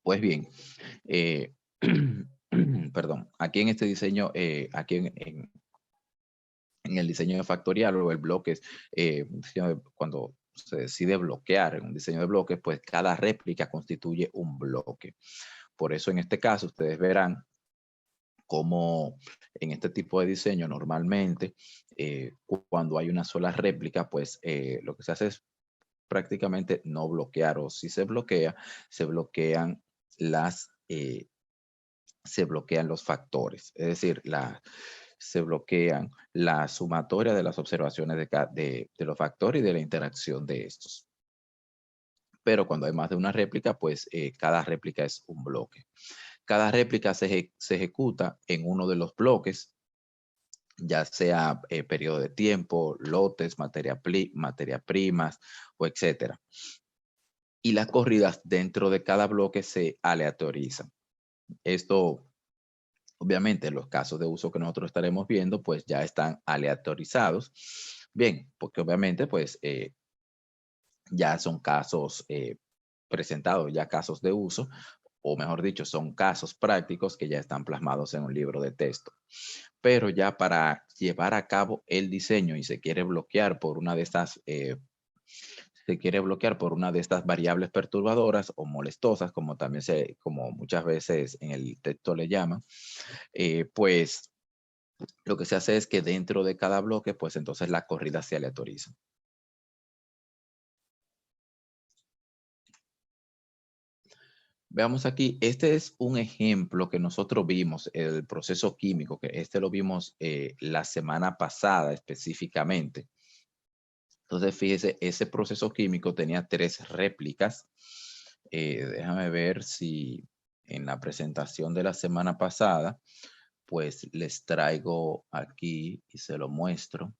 Pues bien, perdón, aquí en este diseño, aquí en el diseño de factorial o el bloque, cuando se decide bloquear en un diseño de bloques, pues cada réplica constituye un bloque. Por eso en este caso ustedes verán cómo en este tipo de diseño normalmente cuando hay una sola réplica, pues lo que se hace es prácticamente no bloquear, o si se bloquea, se bloquean se bloquean los factores, es decir, se bloquean la sumatoria de las observaciones de los factores y de la interacción de estos. Pero cuando hay más de una réplica, pues cada réplica es un bloque. Cada réplica se ejecuta en uno de los bloques, ya sea periodo de tiempo, lotes, materia primas o etcétera. Y las corridas dentro de cada bloque se aleatorizan. Esto, obviamente, en los casos de uso que nosotros estaremos viendo, pues ya están aleatorizados. Bien, porque obviamente, pues ya son casos presentados, ya casos de uso, o mejor dicho, son casos prácticos que ya están plasmados en un libro de texto. Pero ya para llevar a cabo el diseño y se quiere bloquear por una de estas variables perturbadoras o molestosas, como también como muchas veces en el texto le llaman, pues lo que se hace es que dentro de cada bloque, pues entonces la corrida se aleatoriza. Veamos aquí, este es un ejemplo que nosotros vimos, el proceso químico, que este lo vimos la semana pasada específicamente. Entonces, fíjese, ese proceso químico tenía 3 réplicas. Déjame ver si en la presentación de la semana pasada, pues les traigo aquí y se lo muestro.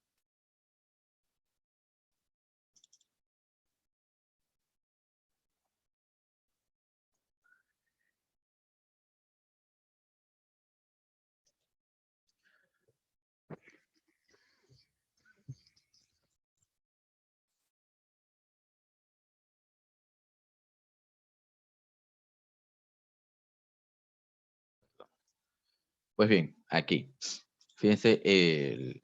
Pues bien, aquí, fíjense el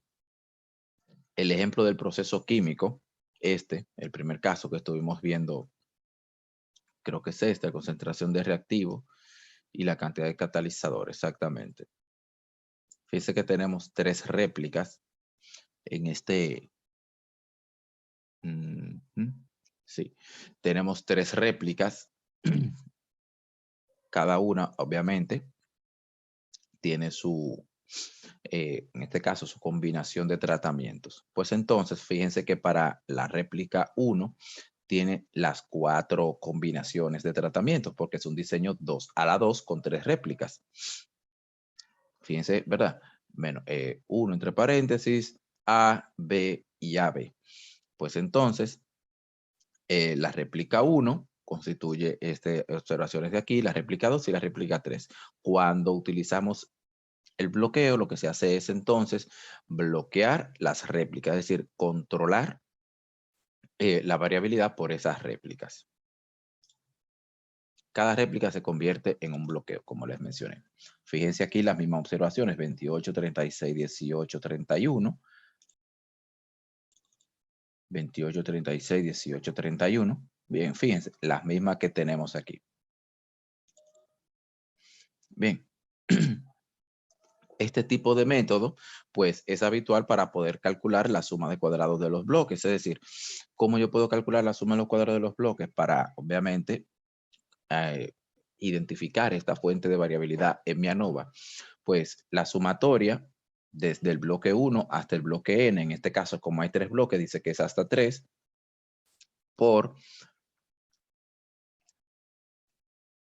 ejemplo del proceso químico, el primer caso que estuvimos viendo, creo que es la concentración de reactivo y la cantidad de catalizador, exactamente. Fíjense que tenemos 3 réplicas en este. Sí, tenemos 3 réplicas. Cada una, obviamente, tiene en este caso, su combinación de tratamientos. Pues entonces, fíjense que para la réplica 1 tiene las 4 combinaciones de tratamientos, porque es un diseño 2 a la 2 con 3 réplicas. Fíjense, ¿verdad? Menos 1 entre paréntesis, A, B y AB. Pues entonces, la réplica 1 constituye observaciones de aquí, la réplica 2 y la réplica 3. Cuando utilizamos el bloqueo, lo que se hace es entonces bloquear las réplicas, es decir, controlar la variabilidad por esas réplicas. Cada réplica se convierte en un bloqueo, como les mencioné. Fíjense aquí las mismas observaciones, 28, 36, 18, 31. 28, 36, 18, 31. Bien, fíjense, las mismas que tenemos aquí. Bien. Este tipo de método, pues, es habitual para poder calcular la suma de cuadrados de los bloques. Es decir, ¿cómo yo puedo calcular la suma de los cuadrados de los bloques? Para, obviamente, eh, identificar esta fuente de variabilidad en mi ANOVA. Pues, la sumatoria desde el bloque 1 hasta el bloque n, en este caso, como hay 3 bloques, dice que es hasta 3, por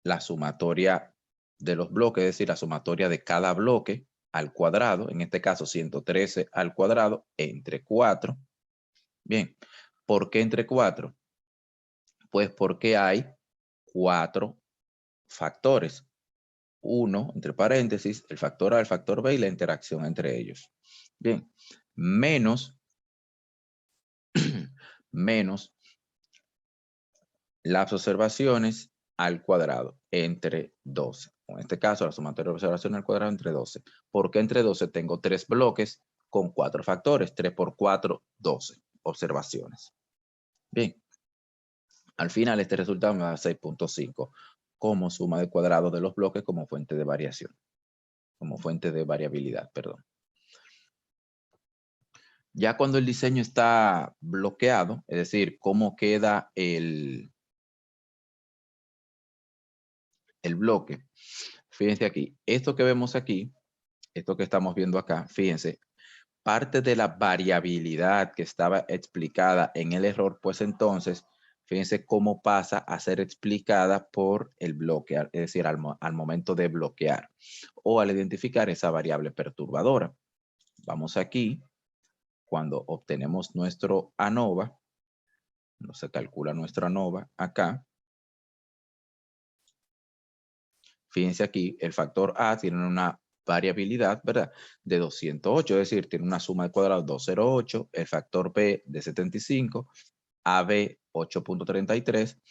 la sumatoria de los bloques, es decir, la sumatoria de cada bloque al cuadrado, en este caso 113 al cuadrado, entre 4. Bien, ¿por qué entre 4? Pues porque hay 4 factores. 1, entre paréntesis, el factor A, el factor B y la interacción entre ellos. Bien, menos, menos las observaciones al cuadrado entre 12. En este caso, la sumatoria de observaciones al cuadrado entre 12. ¿Por qué entre 12? Tengo 3 bloques con 4 factores. 3 por 4, 12 observaciones. Bien. Al final, este resultado me da 6.5 como suma de cuadrado de los bloques como fuente de variación. Como fuente de variabilidad, perdón. Ya cuando el diseño está bloqueado, es decir, cómo queda el bloque. Fíjense aquí, esto que vemos aquí, esto que estamos viendo acá, fíjense, parte de la variabilidad que estaba explicada en el error, pues entonces, fíjense cómo pasa a ser explicada por el bloquear, es decir, al momento de bloquear o al identificar esa variable perturbadora. Vamos aquí, cuando obtenemos nuestro ANOVA, no se calcula nuestra ANOVA acá. Fíjense aquí, el factor A tiene una variabilidad, ¿verdad? De 208, es decir, tiene una suma de cuadrados 208, el factor B de 75, AB 8.33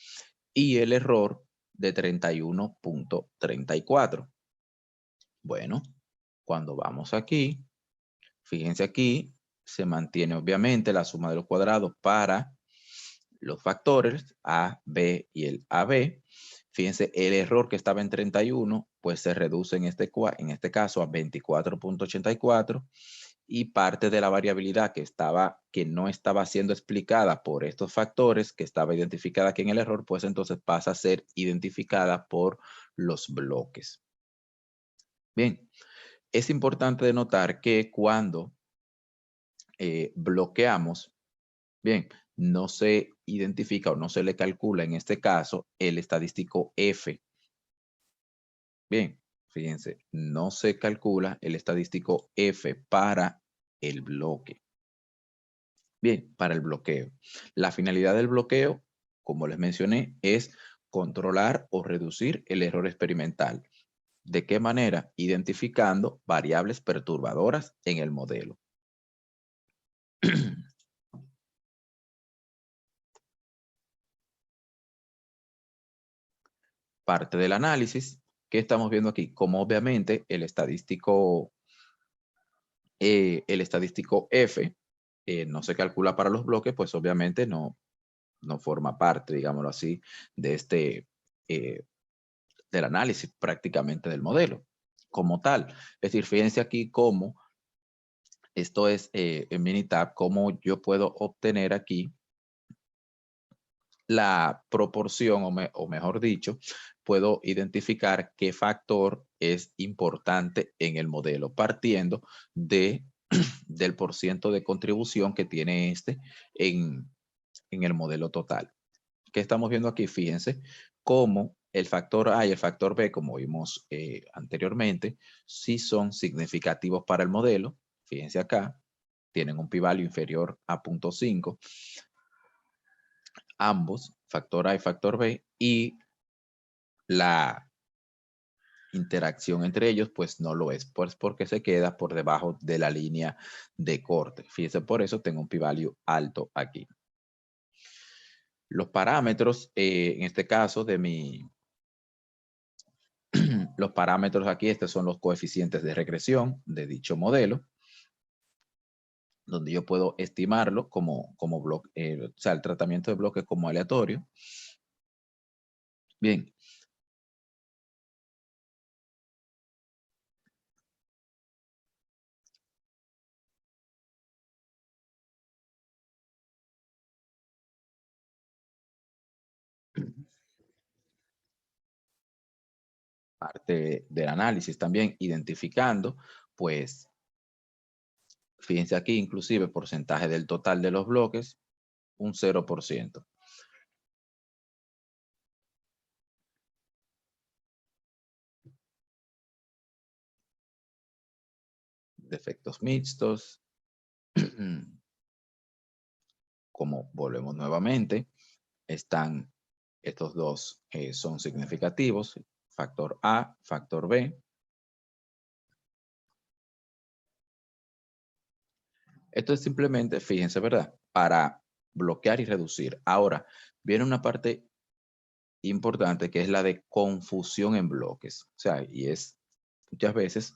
y el error de 31.34. Bueno, cuando vamos aquí, fíjense aquí, se mantiene obviamente la suma de los cuadrados para los factores A, B y el AB. Fíjense, el error que estaba en 31, pues se reduce en este caso a 24.84 y parte de la variabilidad que no estaba siendo explicada por estos factores, que estaba identificada aquí en el error, pues entonces pasa a ser identificada por los bloques. Bien, es importante de notar que cuando bloqueamos, bien, no se identifica o no se le calcula en este caso el estadístico F. Bien, fíjense, no se calcula el estadístico F para el bloque. Bien, para el bloqueo. La finalidad del bloqueo, como les mencioné, es controlar o reducir el error experimental. ¿De qué manera? Identificando variables perturbadoras en el modelo. Parte del análisis que estamos viendo aquí, como obviamente el estadístico F no se calcula para los bloques, pues obviamente no forma parte, digámoslo así, de del análisis prácticamente del modelo como tal. Es decir, fíjense aquí cómo esto es en Minitab, cómo yo puedo obtener aquí la proporción, o mejor dicho, puedo identificar qué factor es importante en el modelo, partiendo del % de contribución que tiene este en el modelo total. ¿Qué estamos viendo aquí? Fíjense cómo el factor A y el factor B, como vimos anteriormente, sí son significativos para el modelo. Fíjense acá, tienen un p-value inferior a 0.5. Ambos, factor A y factor B, y la interacción entre ellos pues no lo es, pues porque se queda por debajo de la línea de corte. Fíjense, por eso tengo un p-value alto aquí. Los parámetros, en este caso los parámetros aquí, estos son los coeficientes de regresión de dicho modelo, donde yo puedo estimarlo como bloque, o sea, el tratamiento de bloques como aleatorio. Bien. Parte del análisis también, identificando, pues, fíjense aquí, inclusive porcentaje del total de los bloques, un 0%. Defectos mixtos. Como volvemos nuevamente, están estos dos son significativos, factor A, factor B. Esto es simplemente, fíjense, ¿verdad? Para bloquear y reducir. Ahora, viene una parte importante, que es la de confusión en bloques. O sea, y es muchas veces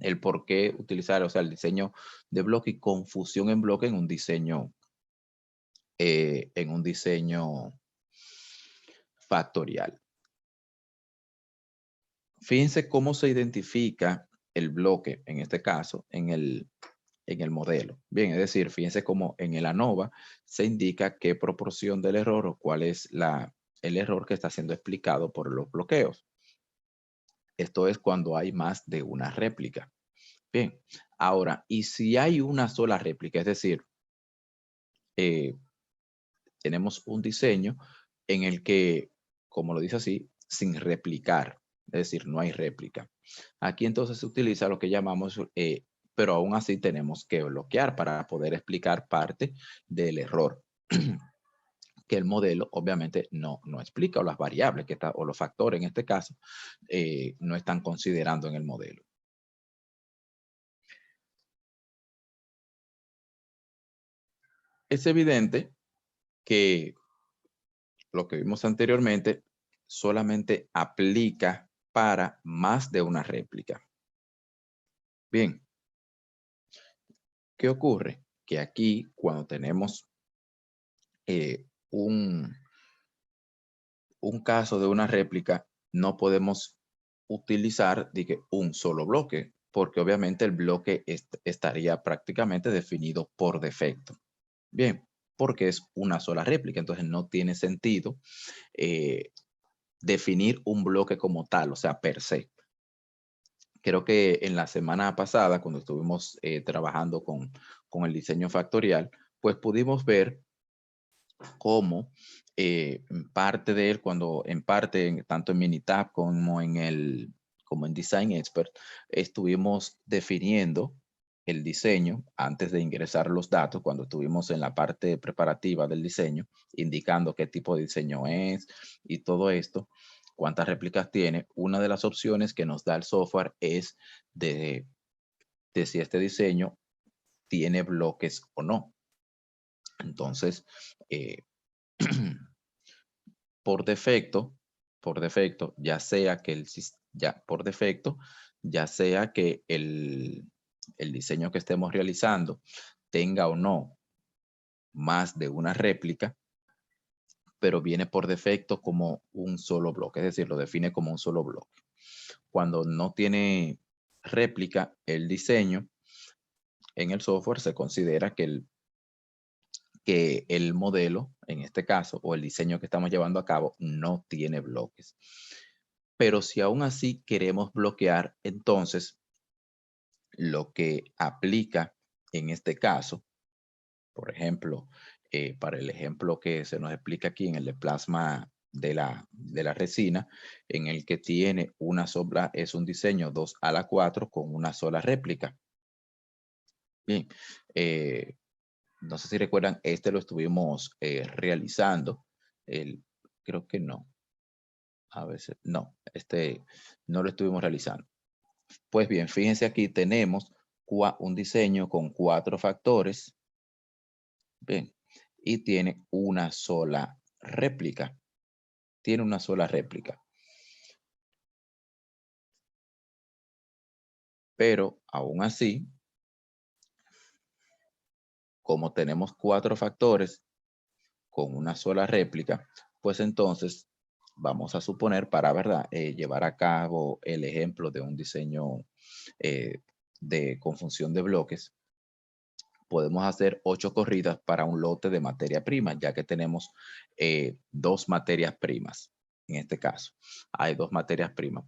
el por qué utilizar, o sea, el diseño de bloque y confusión en bloque en un diseño factorial. Fíjense cómo se identifica el bloque, en este caso, en el modelo. Bien, es decir, fíjense cómo en el ANOVA se indica qué proporción del error o cuál es el error que está siendo explicado por los bloqueos. Esto es cuando hay más de una réplica. Bien, ahora, y si hay una sola réplica, es decir, tenemos un diseño en el que, como lo dice así, sin replicar, es decir, no hay réplica. Aquí entonces se utiliza lo que llamamos, pero aún así tenemos que bloquear para poder explicar parte del error que el modelo obviamente no explica, o las variables que o los factores en este caso no están considerando en el modelo. Es evidente que lo que vimos anteriormente solamente aplica para más de una réplica. Bien, ¿qué ocurre? Que aquí cuando tenemos un caso de una réplica, no podemos utilizar un solo bloque, porque obviamente el bloque estaría prácticamente definido por defecto. Bien, porque es una sola réplica, entonces no tiene sentido definir un bloque como tal, o sea, per se. Creo que en la semana pasada, cuando estuvimos trabajando con el diseño factorial, pues pudimos ver cómo en parte de él, tanto en Minitab como en Design Expert, estuvimos definiendo el diseño antes de ingresar los datos, cuando estuvimos en la parte preparativa del diseño, indicando qué tipo de diseño es y todo esto, cuántas réplicas tiene. Una de las opciones que nos da el software es de si este diseño tiene bloques o no. Entonces, por defecto, ya sea que el diseño que estemos realizando tenga o no más de una réplica, pero viene por defecto como un solo bloque, es decir, lo define como un solo bloque. Cuando no tiene réplica el diseño, en el software se considera que el modelo, en este caso, o el diseño que estamos llevando a cabo, no tiene bloques. Pero si aún así queremos bloquear, entonces lo que aplica en este caso, por ejemplo, para el ejemplo que se nos explica aquí en el de plasma de la resina, en el que tiene una sola, es un diseño 2 a la 4 con una sola réplica. Bien, no sé si recuerdan, lo estuvimos realizando, creo que no, a veces, no, no lo estuvimos realizando. Pues bien, fíjense aquí tenemos un diseño con 4 factores, bien, y tiene una sola réplica, pero aún así, como tenemos 4 factores con una sola réplica, pues entonces vamos a suponer para, ¿verdad? Llevar a cabo el ejemplo de un diseño de conjunción de bloques, podemos hacer 8 corridas para un lote de materia prima, ya que tenemos 2 materias primas. En este caso, hay 2 materias primas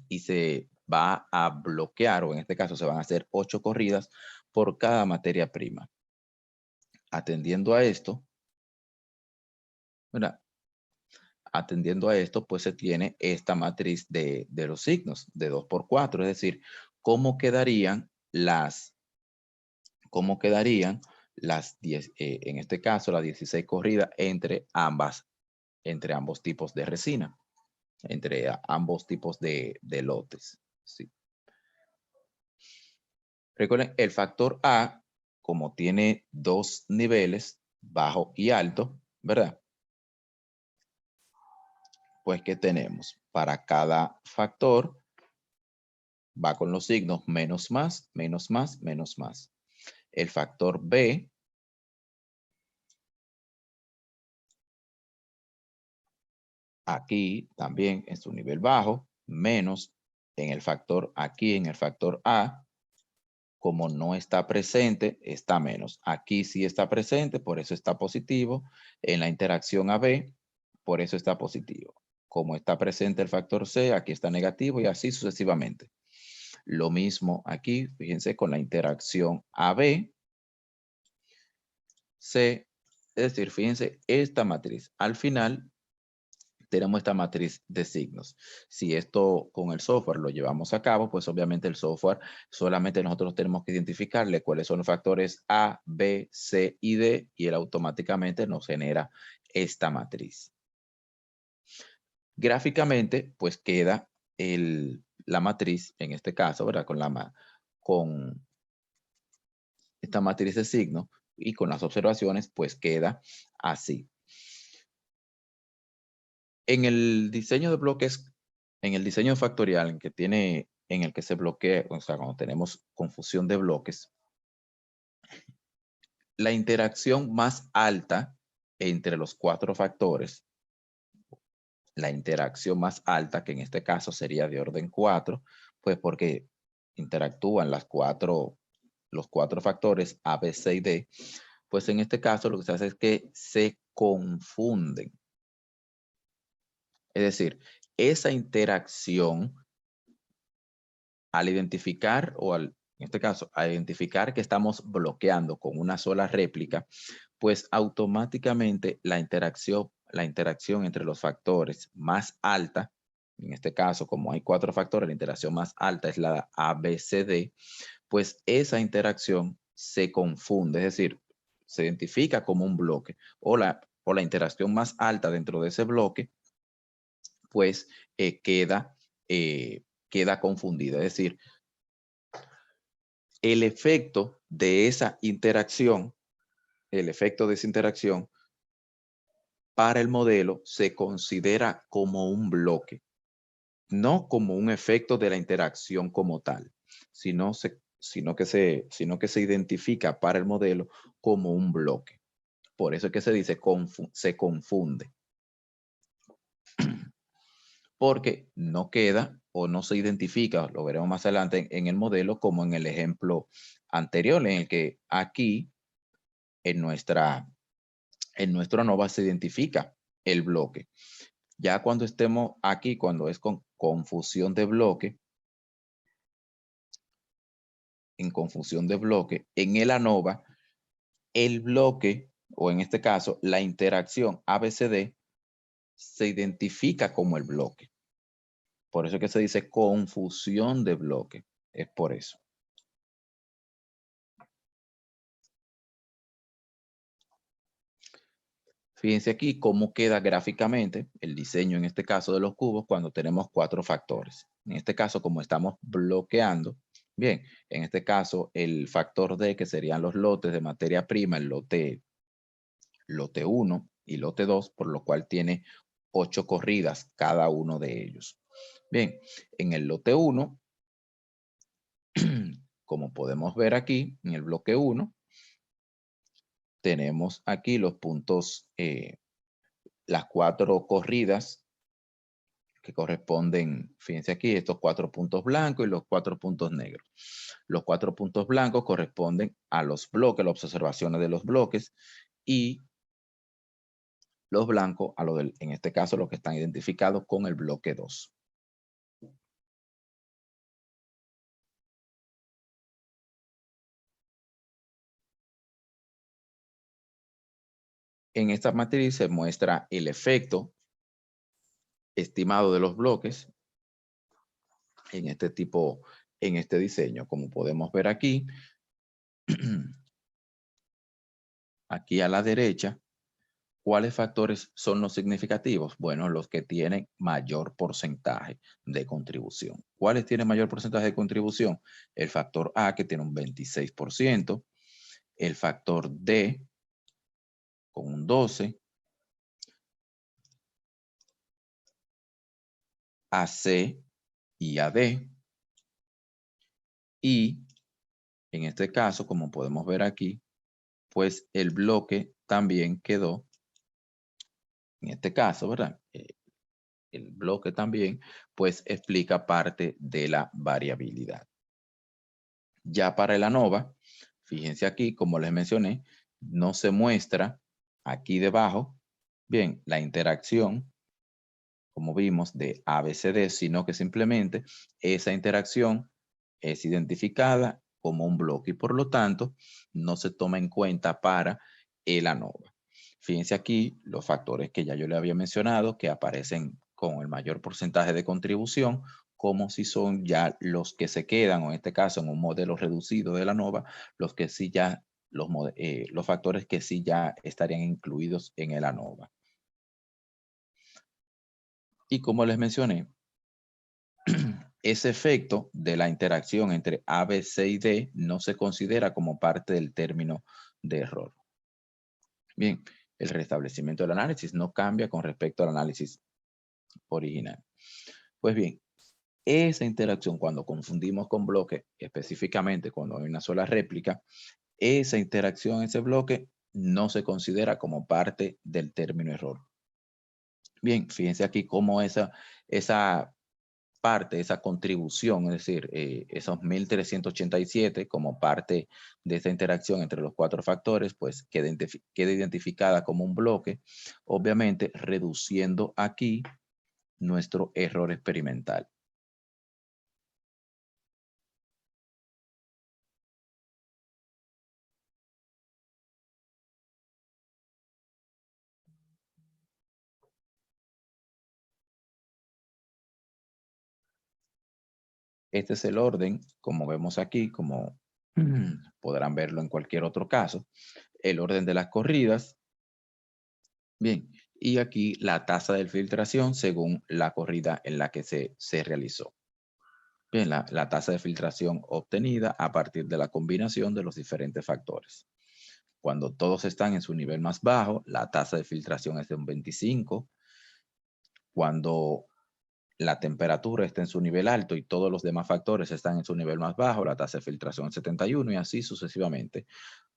y se va a bloquear, o en este caso se van a hacer 8 corridas por cada materia prima. Atendiendo a esto, ¿verdad? Atendiendo a esto, pues se tiene esta matriz de los signos de 2 por 4, es decir, cómo quedarían las 10, en este caso, las 16 corridas entre ambos tipos de resina, entre ambos tipos de lotes. ¿Sí? Recuerden, el factor A, como tiene 2 niveles, bajo y alto, ¿verdad? pues, ¿qué tenemos? Para cada factor va con los signos menos más, menos más, menos más. El factor B aquí también en su nivel bajo, menos en el factor aquí, en el factor A, como no está presente, está menos. Aquí sí está presente, por eso está positivo. En la interacción AB, por eso está positivo. Como está presente el factor C, aquí está negativo y así sucesivamente. Lo mismo aquí, fíjense, con la interacción AB, C, es decir, fíjense, esta matriz. Al final tenemos esta matriz de signos. Si esto con el software lo llevamos a cabo, pues obviamente el software solamente nosotros tenemos que identificarle cuáles son los factores A, B, C y D y él automáticamente nos genera esta matriz. Gráficamente, pues queda la matriz, en este caso, ¿verdad? Con esta matriz de signos y con las observaciones, pues queda así. En el diseño de bloques, en el diseño factorial en el que se bloquea, o sea, cuando tenemos confusión de bloques, la interacción más alta entre los cuatro factores, la interacción más alta, que en este caso sería de orden 4, pues porque interactúan los cuatro factores A, B, C y D, pues en este caso lo que se hace es que se confunden. Es decir, esa interacción al identificar en este caso, al identificar que estamos bloqueando con una sola réplica, pues automáticamente la interacción entre los factores más alta, en este caso, como hay cuatro factores, la interacción más alta es la ABCD, pues esa interacción se confunde, es decir, se identifica como un bloque o la interacción más alta dentro de ese bloque, pues queda confundida. Es decir, el efecto de esa interacción, para el modelo se considera como un bloque, no como un efecto de la interacción como tal, sino que se identifica para el modelo como un bloque. Por eso es que se dice se confunde. Porque no queda o no se identifica, lo veremos más adelante en el modelo, como en el ejemplo anterior, en el que aquí en nuestro ANOVA se identifica el bloque. Ya cuando estemos aquí, cuando es con confusión de bloque, en el ANOVA, el bloque, o en este caso, la interacción ABCD, se identifica como el bloque. Por eso es que se dice confusión de bloque. Es por eso. Fíjense aquí cómo queda gráficamente el diseño, en este caso de los cubos, cuando tenemos cuatro factores. En este caso, como estamos bloqueando, bien, en este caso el factor D, que serían los lotes de materia prima, el lote 1 y lote 2, por lo cual tiene 8 corridas cada uno de ellos. Bien, en el lote 1, como podemos ver aquí, en el bloque 1, tenemos aquí los puntos, las 4 corridas que corresponden, fíjense aquí, estos 4 puntos blancos y los 4 puntos negros. Los 4 puntos blancos corresponden a los bloques, las observaciones de los bloques, y los blancos a en este caso, los que están identificados con el bloque 2. En esta matriz se muestra el efecto estimado de los bloques en este diseño. Como podemos ver aquí, aquí a la derecha, ¿cuáles factores son los significativos? Bueno, los que tienen mayor porcentaje de contribución. ¿Cuáles tienen mayor porcentaje de contribución? El factor A, que tiene un 26%, el factor D, con un 12%, AC y AD. Y en este caso, como podemos ver aquí, pues el bloque también quedó, en este caso, ¿verdad? El bloque también, pues explica parte de la variabilidad. Ya para el ANOVA, fíjense aquí, como les mencioné, no se muestra aquí debajo, bien, la interacción, como vimos, de ABCD, sino que simplemente esa interacción es identificada como un bloque y por lo tanto no se toma en cuenta para el ANOVA. Fíjense aquí los factores que ya yo le había mencionado que aparecen con el mayor porcentaje de contribución, como si son ya los que se quedan, o en este caso en un modelo reducido de la ANOVA, los que sí ya, los factores que sí ya estarían incluidos en el ANOVA. Y como les mencioné, ese efecto de la interacción entre A, B, C y D no se considera como parte del término de error. Bien, el restablecimiento del análisis no cambia con respecto al análisis original. Pues bien, esa interacción cuando confundimos con bloque, específicamente cuando hay una sola réplica, esa interacción, ese bloque, no se considera como parte del término error. Bien, fíjense aquí cómo esa parte, esa contribución, es decir, esos 1387 como parte de esta interacción entre los cuatro factores, pues queda identificada como un bloque, obviamente reduciendo aquí nuestro error experimental. Este es el orden, como vemos aquí, como podrán verlo en cualquier otro caso, el orden de las corridas. Bien, y aquí la tasa de filtración según la corrida en la que se realizó. Bien, la tasa de filtración obtenida a partir de la combinación de los diferentes factores. Cuando todos están en su nivel más bajo, la tasa de filtración es de un 25. Cuando la temperatura está en su nivel alto y todos los demás factores están en su nivel más bajo, la tasa de filtración es 71 y así sucesivamente.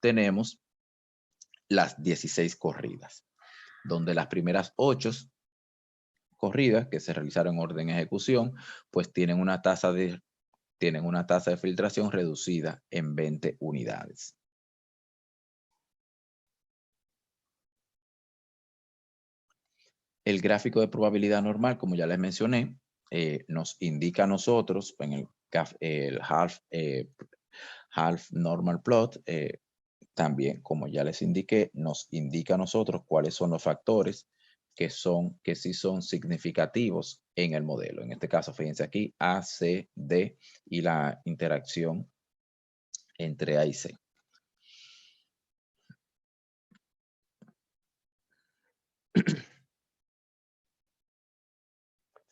Tenemos las 16 corridas, donde las primeras 8 corridas que se realizaron en orden de ejecución, pues tienen una tasa de filtración reducida en 20 unidades. El gráfico de probabilidad normal, como ya les mencioné, nos indica a nosotros en el half normal plot, también, como ya les indiqué, nos indica a nosotros cuáles son los factores que sí son significativos en el modelo. En este caso, fíjense aquí, A, C, D y la interacción entre A y C.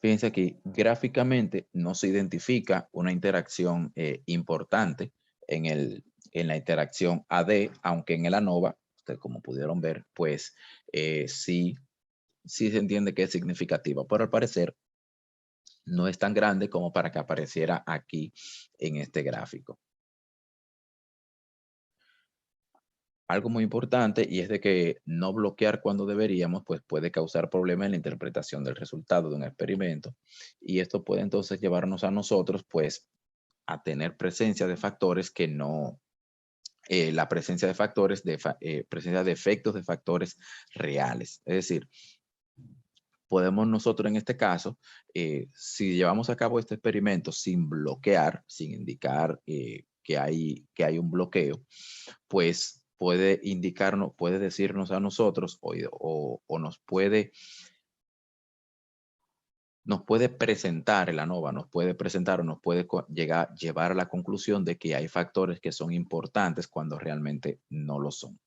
Fíjense aquí, gráficamente no se identifica una interacción importante en la interacción AD, aunque en el ANOVA, ustedes como pudieron ver, pues sí se entiende que es significativa, pero al parecer no es tan grande como para que apareciera aquí en este gráfico. Algo muy importante y es de que no bloquear cuando deberíamos, pues puede causar problemas en la interpretación del resultado de un experimento y esto puede entonces llevarnos a nosotros, pues, a tener presencia de factores que no, la presencia de factores, presencia de efectos de factores reales. Es decir, podemos nosotros en este caso, si llevamos a cabo este experimento sin bloquear, sin indicar que hay un bloqueo, pues puede indicarnos, puede decirnos a nosotros o nos puede presentar el ANOVA, nos puede presentar o nos puede llevar a la conclusión de que hay factores que son importantes cuando realmente no lo son.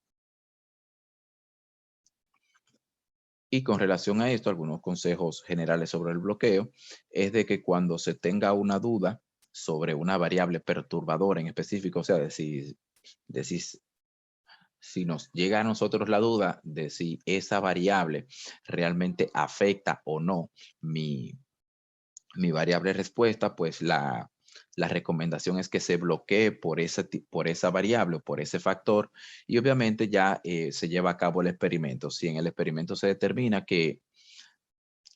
Y con relación a esto, algunos consejos generales sobre el bloqueo es de que cuando se tenga una duda sobre una variable perturbadora en específico, o sea, si nos llega a nosotros la duda de si esa variable realmente afecta o no mi mi variable respuesta, pues la recomendación es que se bloquee por por esa variable o por ese factor y obviamente ya se lleva a cabo el experimento. Si en el experimento se determina que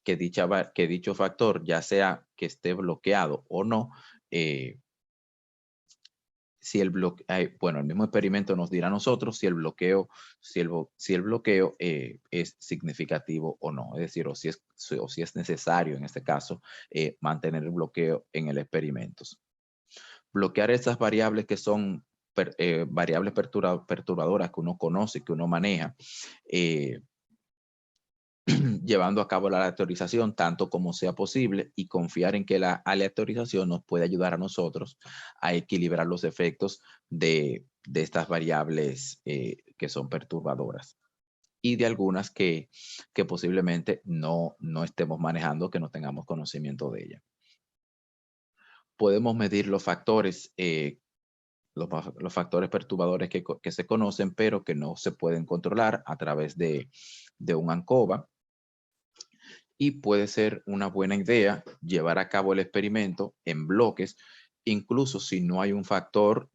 dicho factor, ya sea que esté bloqueado o no, eh, si el bloqueo, bueno, el mismo experimento nos dirá a nosotros si el bloqueo, si el bloqueo es significativo o no, es decir, o si es necesario en este caso mantener el bloqueo en el experimento. Bloquear esas variables que son variables perturbadoras que uno conoce, que uno maneja, eh, llevando a cabo la aleatorización tanto como sea posible y confiar en que la aleatorización nos puede ayudar a nosotros a equilibrar los efectos de estas variables que son perturbadoras y de algunas que posiblemente no estemos manejando, que no tengamos conocimiento de ellas. Podemos medir los factores, los factores perturbadores que se conocen, pero que no se pueden controlar a través de un ANCOVA. Y puede ser una buena idea llevar a cabo el experimento en bloques, incluso si no hay un factor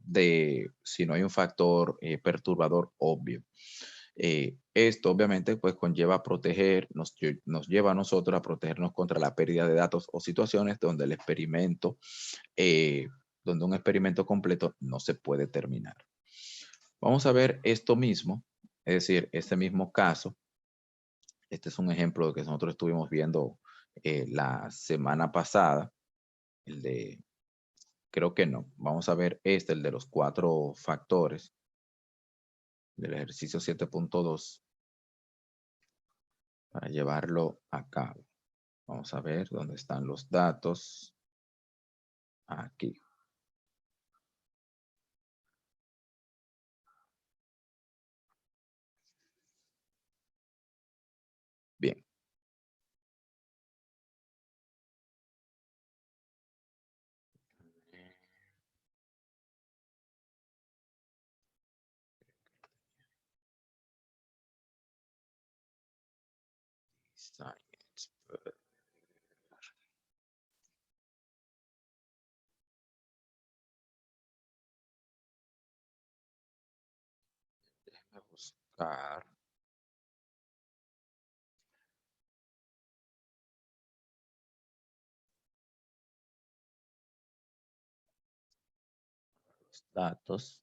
perturbador obvio. Esto obviamente pues conlleva proteger, nos lleva a nosotros a protegernos contra la pérdida de datos o situaciones donde el experimento, donde un experimento completo no se puede terminar. Vamos a ver esto mismo, es decir, este mismo caso. Este es un ejemplo que nosotros estuvimos viendo la semana pasada, el de, creo que no, vamos a ver el de los 4 factores del ejercicio 7.2 para llevarlo a cabo. Vamos a ver dónde están los datos. Aquí. Bien. Science. Déjame buscar los datos.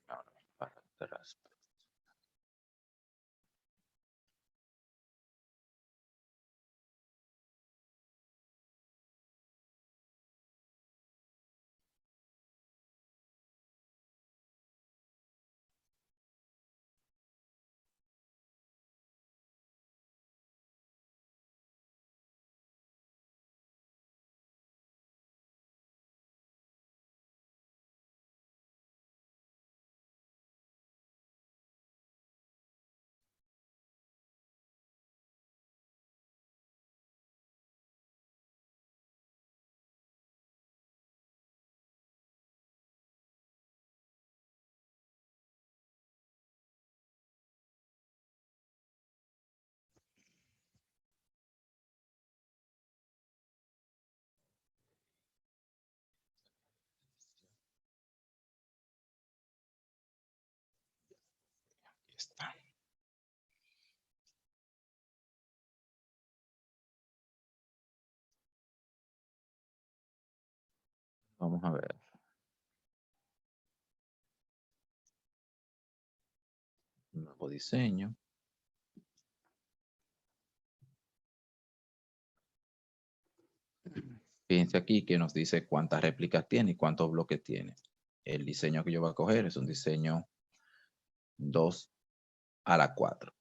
Ahora, para atrás. está. Vamos a ver. Nuevo diseño. Fíjense aquí que nos dice cuántas réplicas tiene y cuántos bloques tiene. El diseño que yo voy a coger es un diseño 2 a la 4.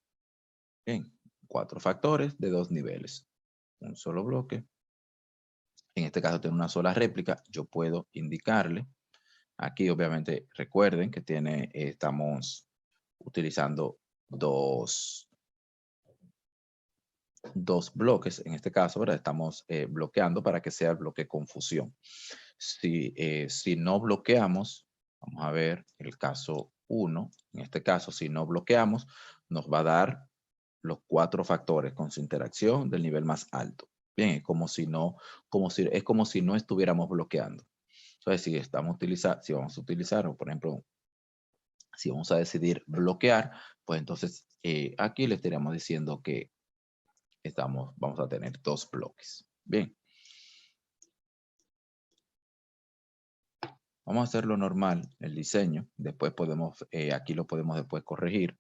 Bien, 4 factores de 2 niveles. Un solo bloque. En este caso tiene una sola réplica. Yo puedo indicarle. Aquí obviamente recuerden que estamos utilizando dos bloques. En este caso, ¿verdad? Estamos bloqueando para que sea el bloque confusión. Si no bloqueamos, vamos a ver el caso 1. En este caso, si no bloqueamos, nos va a dar los 4 factores con su interacción del nivel más alto. Bien, es como si no estuviéramos bloqueando. Entonces, si vamos a utilizar, o por ejemplo, si vamos a decidir bloquear, pues entonces aquí le estaríamos diciendo que vamos a tener 2 bloques. Bien. Vamos a hacerlo normal, el diseño. Después aquí lo podemos después corregir.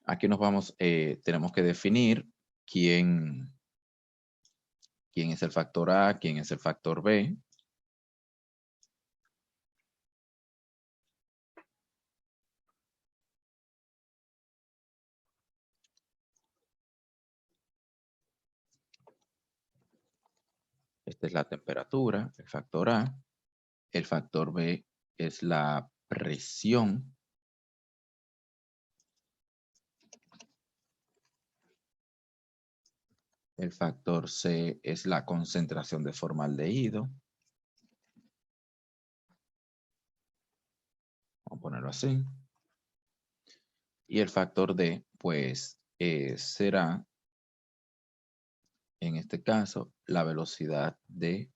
Aquí tenemos que definir quién es el factor A, quién es el factor B. Esta es la temperatura, el factor A. El factor B es la presión. El factor C es la concentración de formaldehído. Vamos a ponerlo así. Y el factor D, pues, será, en este caso, la velocidad de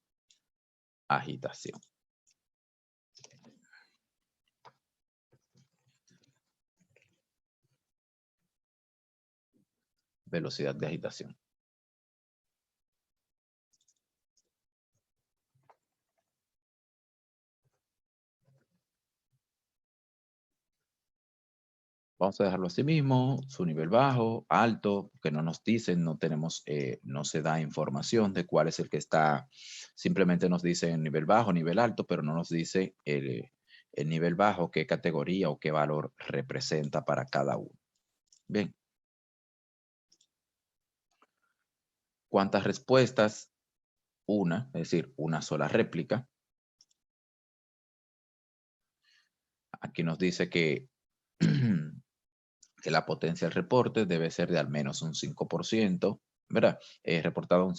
agitación. Velocidad de agitación. Vamos a dejarlo así mismo, su nivel bajo, alto, que no nos dicen, no se da información de cuál es el que está, simplemente nos dice nivel bajo, nivel alto, pero no nos dice el nivel bajo, qué categoría o qué valor representa para cada uno. Bien. ¿Cuántas respuestas? Una, es decir, una sola réplica. Aquí nos dice que que la potencia del reporte debe ser de al menos un 5%, ¿verdad? Reportado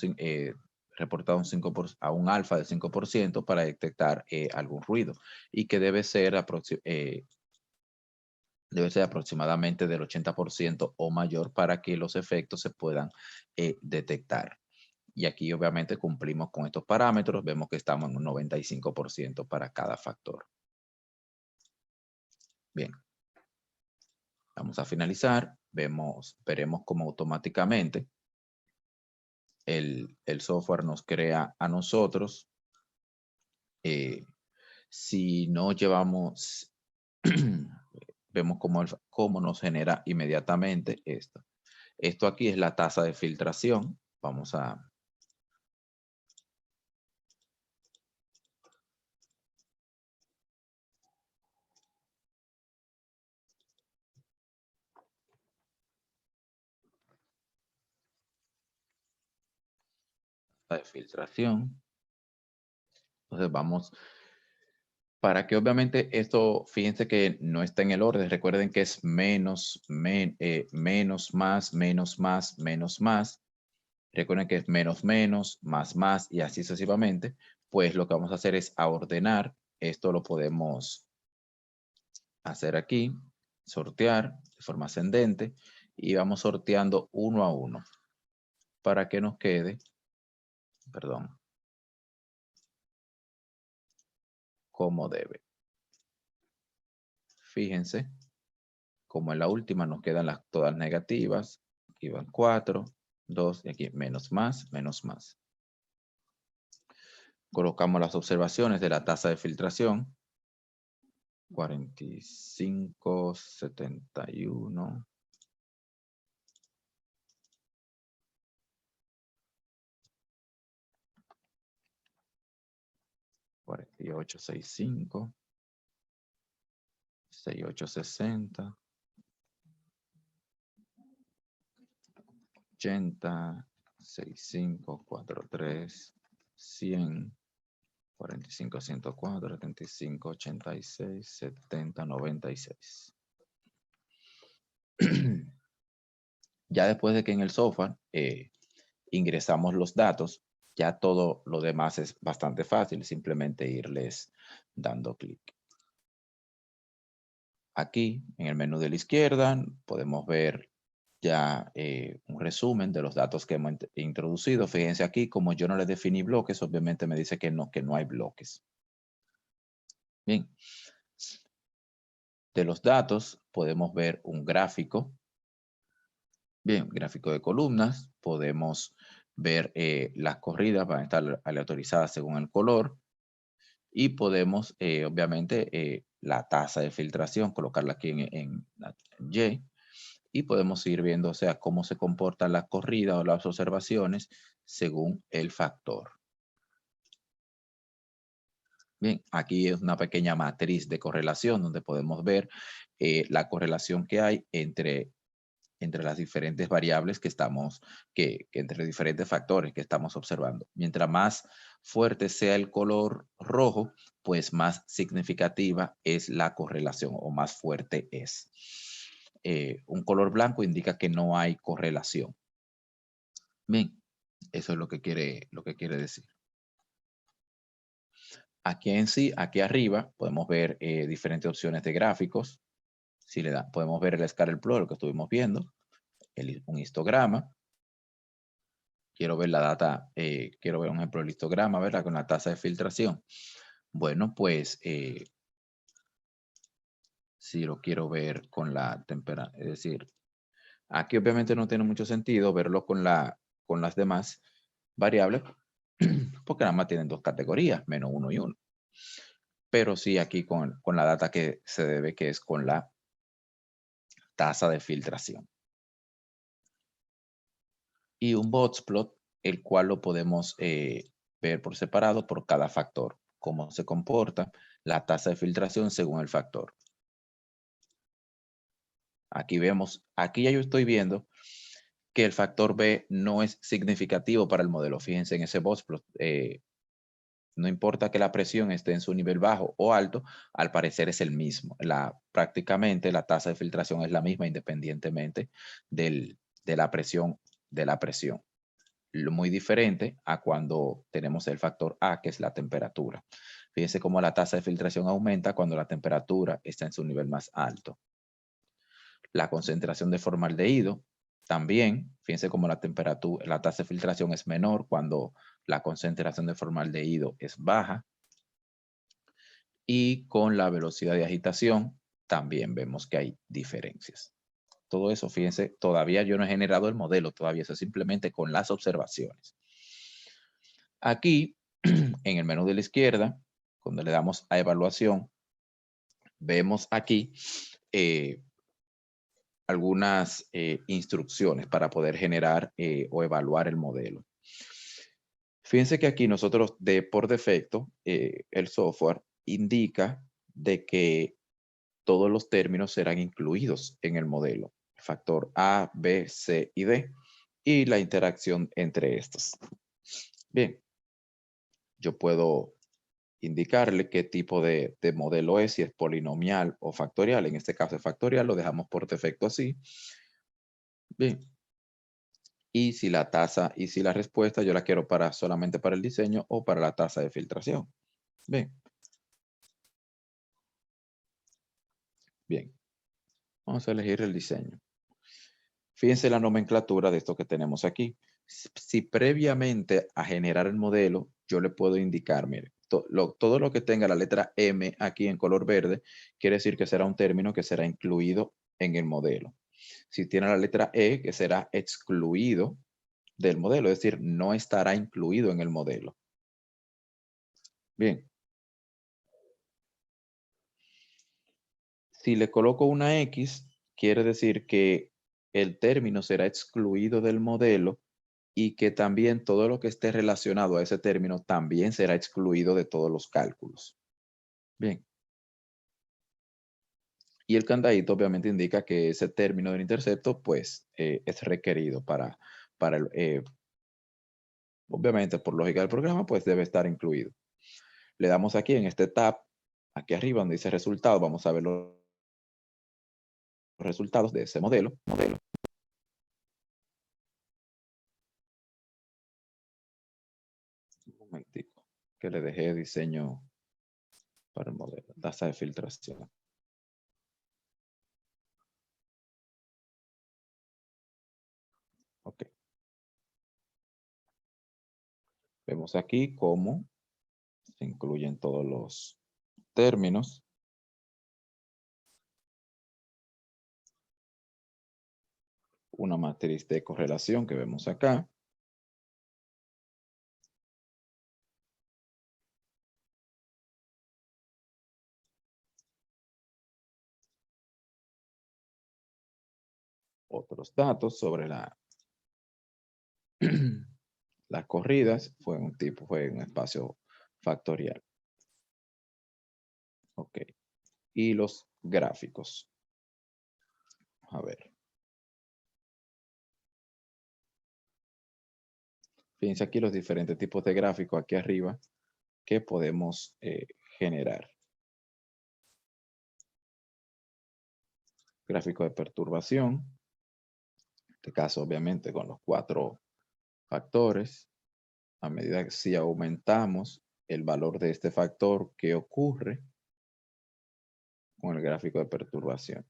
a un alfa de 5% para detectar algún ruido y que debe ser aproximadamente del 80% o mayor para que los efectos se puedan detectar. Y aquí obviamente cumplimos con estos parámetros, vemos que estamos en un 95% para cada factor. Bien. Vamos a finalizar, veremos cómo automáticamente el software nos crea a nosotros. Si no llevamos, vemos cómo nos genera inmediatamente esto. Esto aquí es la tasa de filtración. Vamos a... de filtración. Entonces vamos, para que obviamente esto, fíjense que no está en el orden. Recuerden que es menos, menos, más, menos, más, menos, más. Recuerden que es menos, menos, más, y así sucesivamente. Pues lo que vamos a hacer es a ordenar. Esto lo podemos hacer aquí, sortear de forma ascendente y vamos sorteando uno a uno para que nos quede, perdón, como debe. Fíjense, como en la última nos quedan las todas negativas. Aquí van 4, 2 y aquí menos más, menos más. Colocamos las observaciones de la tasa de filtración. 45, 71. 48, 65. 6860, 80, 6543, 100, 45, 104, 75, 86, 70, 96. Ya después de que en el software ingresamos los datos, ya todo lo demás es bastante fácil, simplemente irles dando clic. Aquí en el menú de la izquierda podemos ver ya un resumen de los datos que hemos introducido. Fíjense aquí, como yo no le definí bloques, obviamente me dice que no hay bloques. Bien. De los datos podemos ver un gráfico. Bien, gráfico de columnas. Podemos ver las corridas, van a estar aleatorizadas según el color. Y podemos, obviamente, la tasa de filtración, colocarla aquí en Y. Y podemos ir viendo, o sea, cómo se comportan las corridas o las observaciones según el factor. Bien, aquí es una pequeña matriz de correlación donde podemos ver la correlación que hay entre las diferentes variables que estamos, entre diferentes factores que estamos observando. Mientras más fuerte sea el color rojo, pues más significativa es la correlación o más fuerte es. Un color blanco indica que no hay correlación. Bien, eso es lo que quiere decir. Aquí en sí, aquí arriba, podemos ver diferentes opciones de gráficos. Si le da, podemos ver el scatter plot, lo que estuvimos viendo, un histograma. Quiero ver la data, quiero ver un ejemplo del histograma, ¿verdad? Con la tasa de filtración. Bueno, pues, si lo quiero ver con la temperatura, es decir, aquí obviamente no tiene mucho sentido verlo con las demás variables, porque nada más tienen dos categorías, menos 1 y 1. Pero sí aquí con la data que se debe, que es con la tasa de filtración. Y un boxplot, el cual lo podemos ver por separado por cada factor, cómo se comporta la tasa de filtración según el factor. Aquí vemos, aquí ya yo estoy viendo que el factor B no es significativo para el modelo. Fíjense en ese boxplot. No importa que la presión esté en su nivel bajo o alto, al parecer es el mismo. Prácticamente la tasa de filtración es la misma independientemente de la presión. Muy diferente a cuando tenemos el factor A, que es la temperatura. Fíjense cómo la tasa de filtración aumenta cuando la temperatura está en su nivel más alto. La concentración de formaldehído también, fíjense cómo la tasa de filtración es menor cuando la concentración de formaldehído es baja. Y con la velocidad de agitación también vemos que hay diferencias. Todo eso, fíjense, todavía yo no he generado el modelo, todavía eso es simplemente con las observaciones. Aquí, en el menú de la izquierda, cuando le damos a evaluación, vemos aquí algunas instrucciones para poder generar o evaluar el modelo. Fíjense que aquí nosotros por defecto, el software indica de que todos los términos serán incluidos en el modelo. Factor A, B, C y D y la interacción entre estos. Bien, yo puedo indicarle qué tipo de modelo es, si es polinomial o factorial. En este caso es factorial, lo dejamos por defecto así. Bien. Y si la tasa y si la respuesta yo la quiero solamente para el diseño o para la tasa de filtración. Bien. Bien. Vamos a elegir el diseño. Fíjense la nomenclatura de esto que tenemos aquí. Si previamente a generar el modelo, yo le puedo indicar, mire, todo lo que tenga la letra M aquí en color verde, quiere decir que será un término que será incluido en el modelo. Si tiene la letra E, que será excluido del modelo, es decir, no estará incluido en el modelo. Bien. Si le coloco una X, quiere decir que el término será excluido del modelo y que también todo lo que esté relacionado a ese término también será excluido de todos los cálculos. Bien. Y el candadito obviamente indica que ese término del intercepto pues es requerido para obviamente por lógica del programa pues debe estar incluido. Le damos aquí en este tab, aquí arriba donde dice resultado, vamos a ver los resultados de ese modelo. Un momentico, que le dejé diseño para el modelo, tasa de filtración. Ok. Vemos aquí cómo se incluyen todos los términos. Una matriz de correlación que vemos acá. Otros datos sobre las corridas. Fue un espacio factorial. Ok. Y los gráficos. A ver. Fíjense aquí los diferentes tipos de gráficos aquí arriba que podemos generar. Gráfico de perturbación. En este caso, obviamente, con los 4 factores. A medida que si aumentamos el valor de este factor, ¿qué ocurre con el gráfico de perturbación?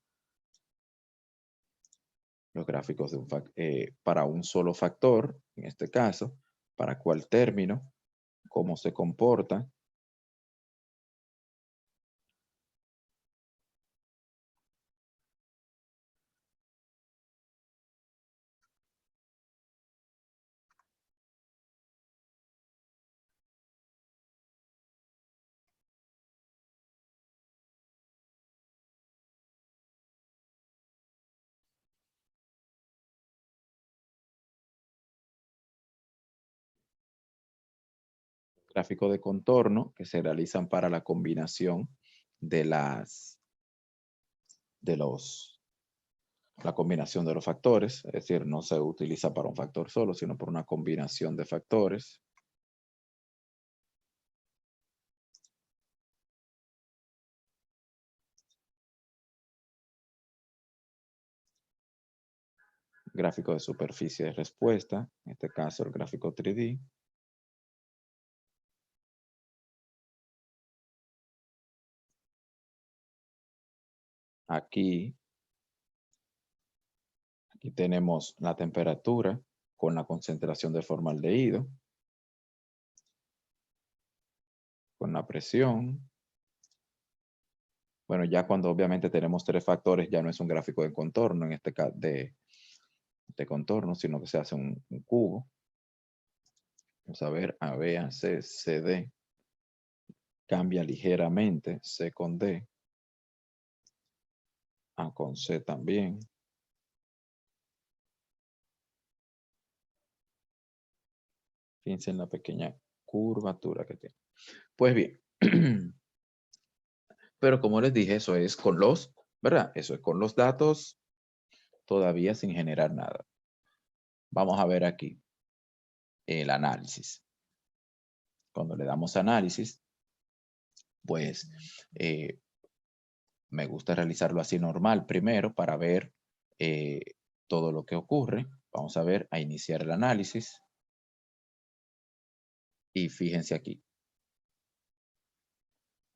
Los gráficos para un solo factor, en este caso, para cuál término, cómo se comporta. Gráfico de contorno que se realizan para la combinación de la combinación de los factores, es decir, no se utiliza para un factor solo, sino por una combinación de factores. Gráfico de superficie de respuesta, en este caso el gráfico 3D. Aquí tenemos la temperatura con la concentración de formaldehído, con la presión. Bueno, ya cuando obviamente tenemos 3 factores, ya no es un gráfico de contorno, en este caso de contorno, sino que se hace un cubo. Vamos a ver, A, B, A, C, C, D. Cambia ligeramente, C con D. A con C también. Fíjense en la pequeña curvatura que tiene. Pues bien, pero como les dije, eso es con los, ¿verdad? Eso es con los datos todavía sin generar nada. Vamos a ver aquí el análisis. Cuando le damos análisis, pues me gusta realizarlo así normal primero para ver todo lo que ocurre. Vamos a ver, a iniciar el análisis. Y fíjense aquí.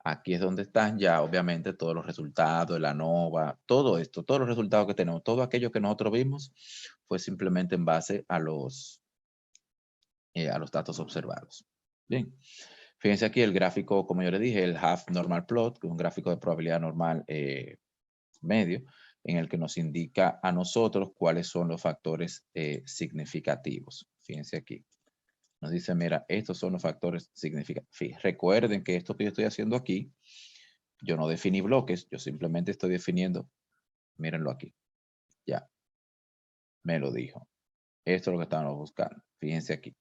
Aquí es donde están ya obviamente todos los resultados de la ANOVA, todo esto, todos los resultados que tenemos, todo aquello que nosotros vimos fue simplemente en base a los datos observados. Bien, Fíjense aquí el gráfico, como yo le dije, el half normal plot, que es un gráfico de probabilidad normal medio, en el que nos indica a nosotros cuáles son los factores significativos. Fíjense aquí. Nos dice, mira, estos son los factores significativos. Recuerden que esto que yo estoy haciendo aquí, yo no definí bloques, yo simplemente estoy definiendo, mírenlo aquí, ya, me lo dijo. Esto es lo que estábamos buscando. Fíjense aquí.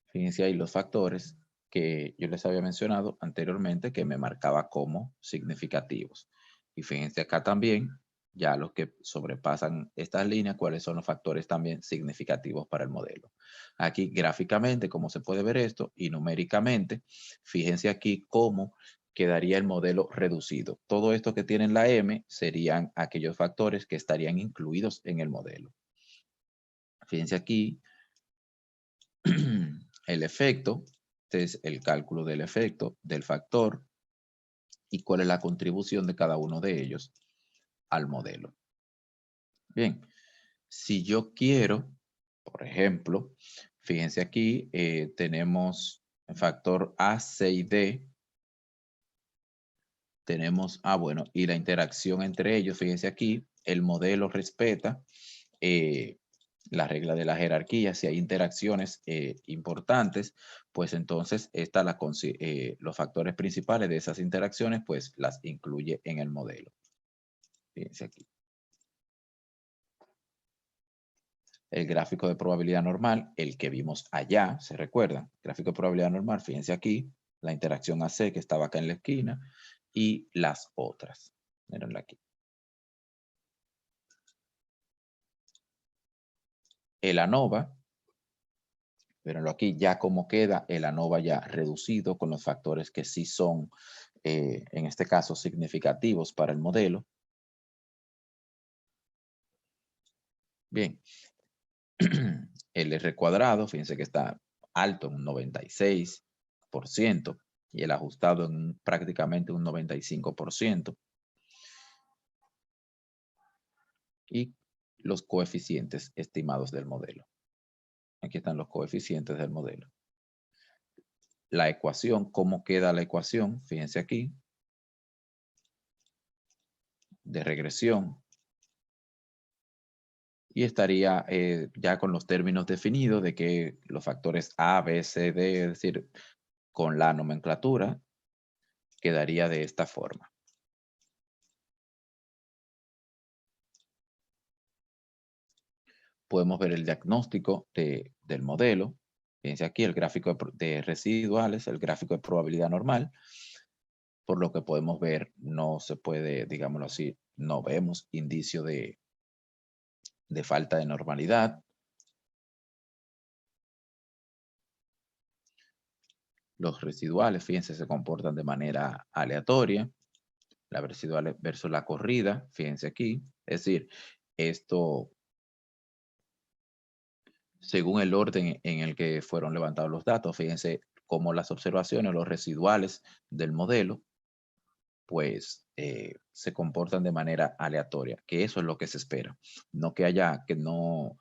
Fíjense ahí los factores que yo les había mencionado anteriormente que me marcaba como significativos. Y fíjense acá también, ya los que sobrepasan estas líneas, cuáles son los factores también significativos para el modelo. Aquí gráficamente, cómo se puede ver esto, y numéricamente, fíjense aquí cómo quedaría el modelo reducido. Todo esto que tienen la M serían aquellos factores que estarían incluidos en el modelo. Fíjense aquí, el efecto, este es el cálculo del efecto del factor y cuál es la contribución de cada uno de ellos al modelo. Bien, si yo quiero, por ejemplo, fíjense aquí, tenemos el factor A, C y D. Tenemos, bueno, y la interacción entre ellos, fíjense aquí, el modelo respeta la regla de la jerarquía. Si hay interacciones importantes, pues entonces los factores principales de esas interacciones, pues las incluye en el modelo. Fíjense aquí. El gráfico de probabilidad normal, el que vimos allá, ¿se recuerdan? Gráfico de probabilidad normal, fíjense aquí, la interacción AC que estaba acá en la esquina y las otras. Mírenla aquí. El ANOVA, pero aquí ya como queda el ANOVA ya reducido con los factores que sí son, en este caso, significativos para el modelo. Bien, el R cuadrado, fíjense que está alto en un 96% y el ajustado en prácticamente un 95%. Y los coeficientes estimados del modelo. Aquí están los coeficientes del modelo. La ecuación, ¿cómo queda la ecuación? Fíjense aquí, de regresión. Y estaría ya con los términos definidos de que los factores A, B, C, D, es decir, con la nomenclatura, quedaría de esta forma. Podemos ver el diagnóstico del modelo. Fíjense aquí el gráfico de residuales, el gráfico de probabilidad normal. Por lo que podemos ver, no se puede, digámoslo así, no vemos indicio de falta de normalidad. Los residuales, fíjense, se comportan de manera aleatoria. La residual versus la corrida, fíjense aquí. Es decir, esto según el orden en el que fueron levantados los datos. Fíjense cómo las observaciones, los residuales del modelo, pues se comportan de manera aleatoria, que eso es lo que se espera. No que haya, que no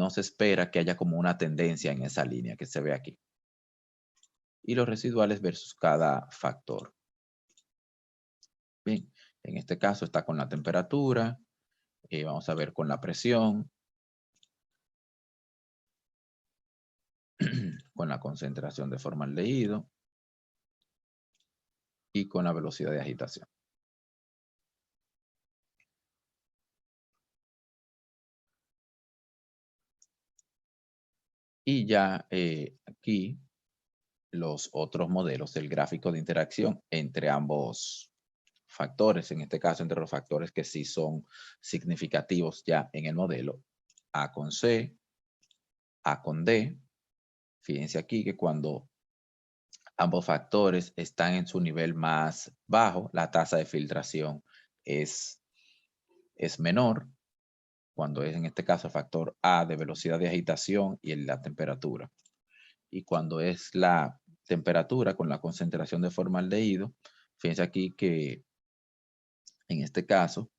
se espera que haya como una tendencia en esa línea que se ve aquí. Y los residuales versus cada factor. Bien, en este caso está con la temperatura, vamos a ver con la presión, con la concentración de formaldehído y con la velocidad de agitación. Y ya aquí los otros modelos del gráfico de interacción entre ambos factores, en este caso entre los factores que sí son significativos ya en el modelo, A con C, A con D. Fíjense aquí que cuando ambos factores están en su nivel más bajo, la tasa de filtración es menor, cuando es en este caso el factor A de velocidad de agitación y la temperatura. Y cuando es la temperatura con la concentración de formaldehído, fíjense aquí que en este caso,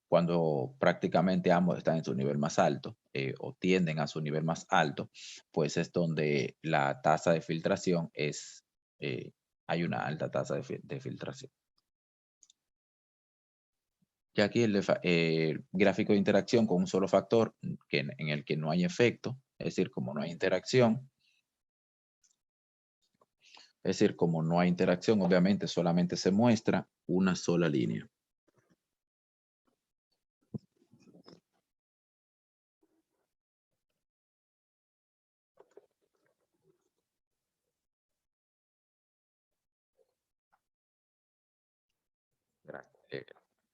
Cuando prácticamente ambos están en su nivel más alto o tienden a su nivel más alto, pues es donde la tasa de filtración es, hay una alta tasa de filtración. Ya aquí el gráfico de interacción con un solo factor en el que no hay efecto, es decir, como no hay interacción, obviamente solamente se muestra una sola línea.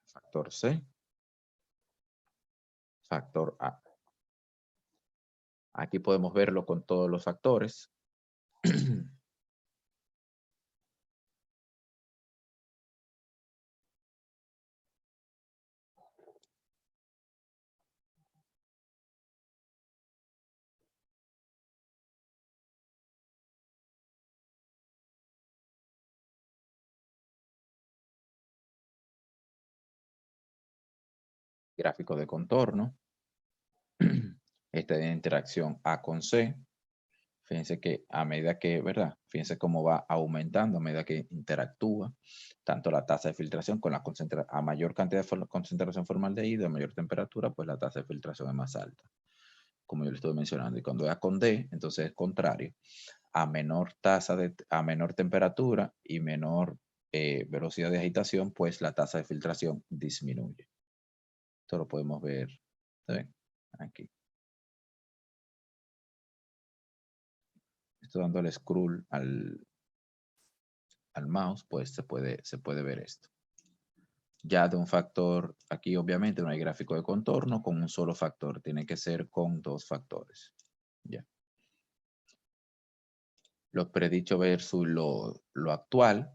Factor C, factor A. Aquí podemos verlo con todos los factores. Gráfico de contorno. Esta de interacción A con C. Fíjense que a medida que, ¿verdad? Fíjense cómo va aumentando a medida que interactúa, tanto la tasa de filtración con a mayor cantidad de concentración de formaldehído, a mayor temperatura, pues la tasa de filtración es más alta, como yo le estoy mencionando. Y cuando es A con D, entonces es contrario. A menor a menor temperatura y menor velocidad de agitación, pues la tasa de filtración disminuye. Esto lo podemos ver, ¿ven? Aquí. Estoy dando el scroll al mouse, pues se puede ver esto. Ya de un factor, aquí obviamente no hay gráfico de contorno con un solo factor, tiene que ser con dos factores. Ya. Lo predicho versus lo actual,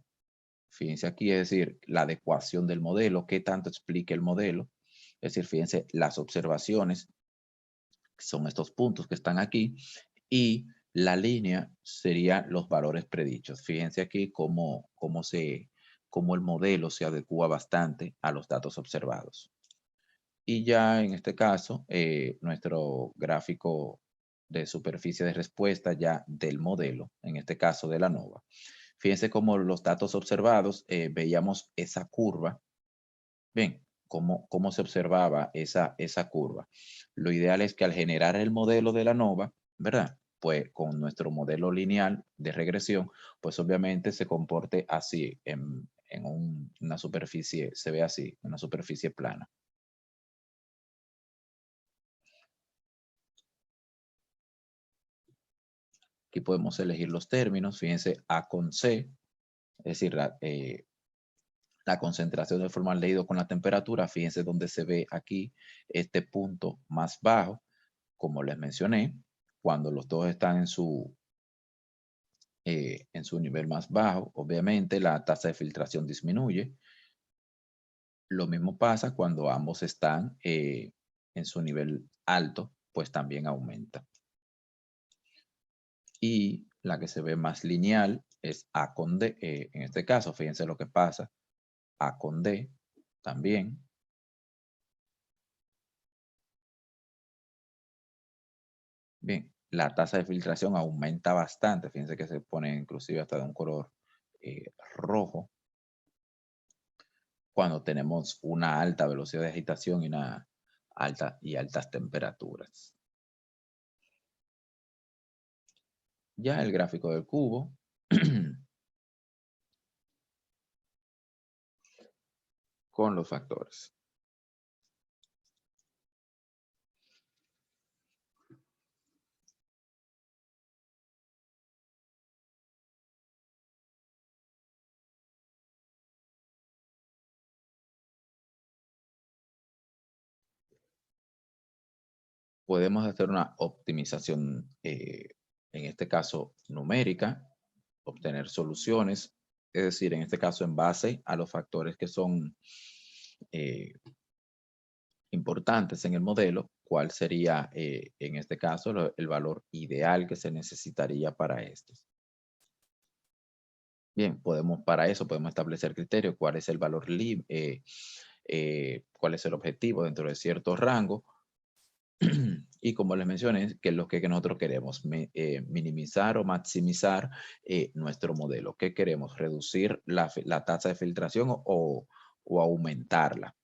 fíjense aquí, es decir, la adecuación del modelo, qué tanto explica el modelo. Es decir, fíjense las observaciones, son estos puntos que están aquí, y la línea serían los valores predichos. Fíjense aquí cómo el modelo se adecua bastante a los datos observados. Y ya en este caso, nuestro gráfico de superficie de respuesta ya del modelo, en este caso de la NOVA. Fíjense cómo los datos observados, veíamos esa curva. Bien, cómo se observaba esa curva. Lo ideal es que al generar el modelo de la NOVA, ¿verdad? Pues con nuestro modelo lineal de regresión, pues obviamente se comporte así en una superficie, se ve así, una superficie plana. Aquí podemos elegir los términos, fíjense A con C, es decir, la concentración de formaldehído con la temperatura, fíjense dónde se ve aquí este punto más bajo, como les mencioné, cuando los dos están en su nivel más bajo, obviamente la tasa de filtración disminuye. Lo mismo pasa cuando ambos están en su nivel alto, pues también aumenta. Y la que se ve más lineal es A con D. En este caso, fíjense lo que pasa. A con D también. Bien, la tasa de filtración aumenta bastante. Fíjense que se pone inclusive hasta de un color rojo cuando tenemos una alta velocidad de agitación y altas temperaturas. Ya el gráfico del cubo. Con los factores. Podemos hacer una optimización, en este caso numérica, obtener soluciones, es decir, en este caso en base a los factores que son importantes en el modelo, cuál sería en este caso el valor ideal que se necesitaría para estos. Bien, para eso podemos establecer criterios, cuál es el valor cuál es el objetivo dentro de cierto rango. Y como les mencioné, que es lo que nosotros queremos, minimizar o maximizar nuestro modelo. ¿Qué queremos? ¿Reducir la tasa de filtración o aumentarla?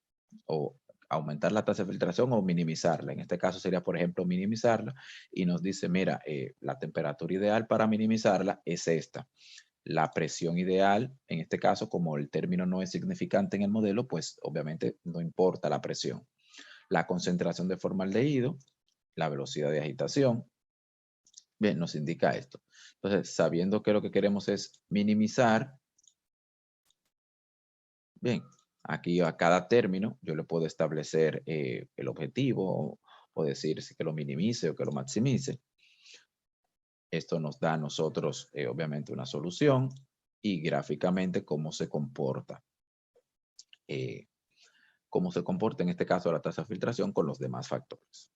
O aumentar la tasa de filtración o minimizarla. En este caso sería, por ejemplo, minimizarla y nos dice, mira, la temperatura ideal para minimizarla es esta. La presión ideal, en este caso, como el término no es significante en el modelo, pues obviamente no importa la presión. La concentración de formaldehído, la velocidad de agitación. Bien, nos indica esto. Entonces, sabiendo que lo que queremos es minimizar, bien, aquí a cada término yo le puedo establecer el objetivo o decir si que lo minimice o que lo maximice. Esto nos da a nosotros, obviamente, una solución y gráficamente cómo se comporta. Cómo se comporta en este caso la tasa de filtración con los demás factores.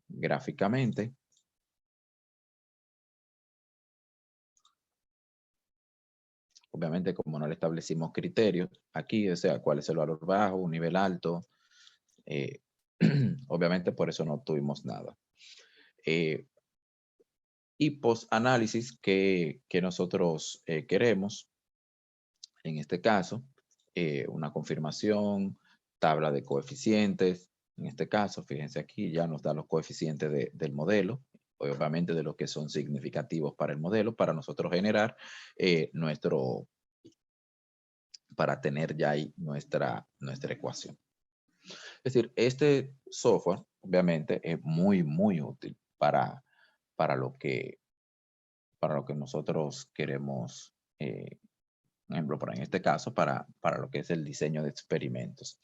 Gráficamente, obviamente como no le establecimos criterios aquí, o sea, cuál es el valor bajo, un nivel alto, obviamente por eso no obtuvimos nada. Y post-análisis que nosotros queremos, en este caso, una confirmación, tabla de coeficientes, en este caso, fíjense aquí, ya nos da los coeficientes del modelo, obviamente de los que son significativos para el modelo, para nosotros generar para tener ya ahí nuestra ecuación. Es decir, este software, obviamente, es muy, muy útil para lo que nosotros queremos, por ejemplo, en este caso, para lo que es el diseño de experimentos.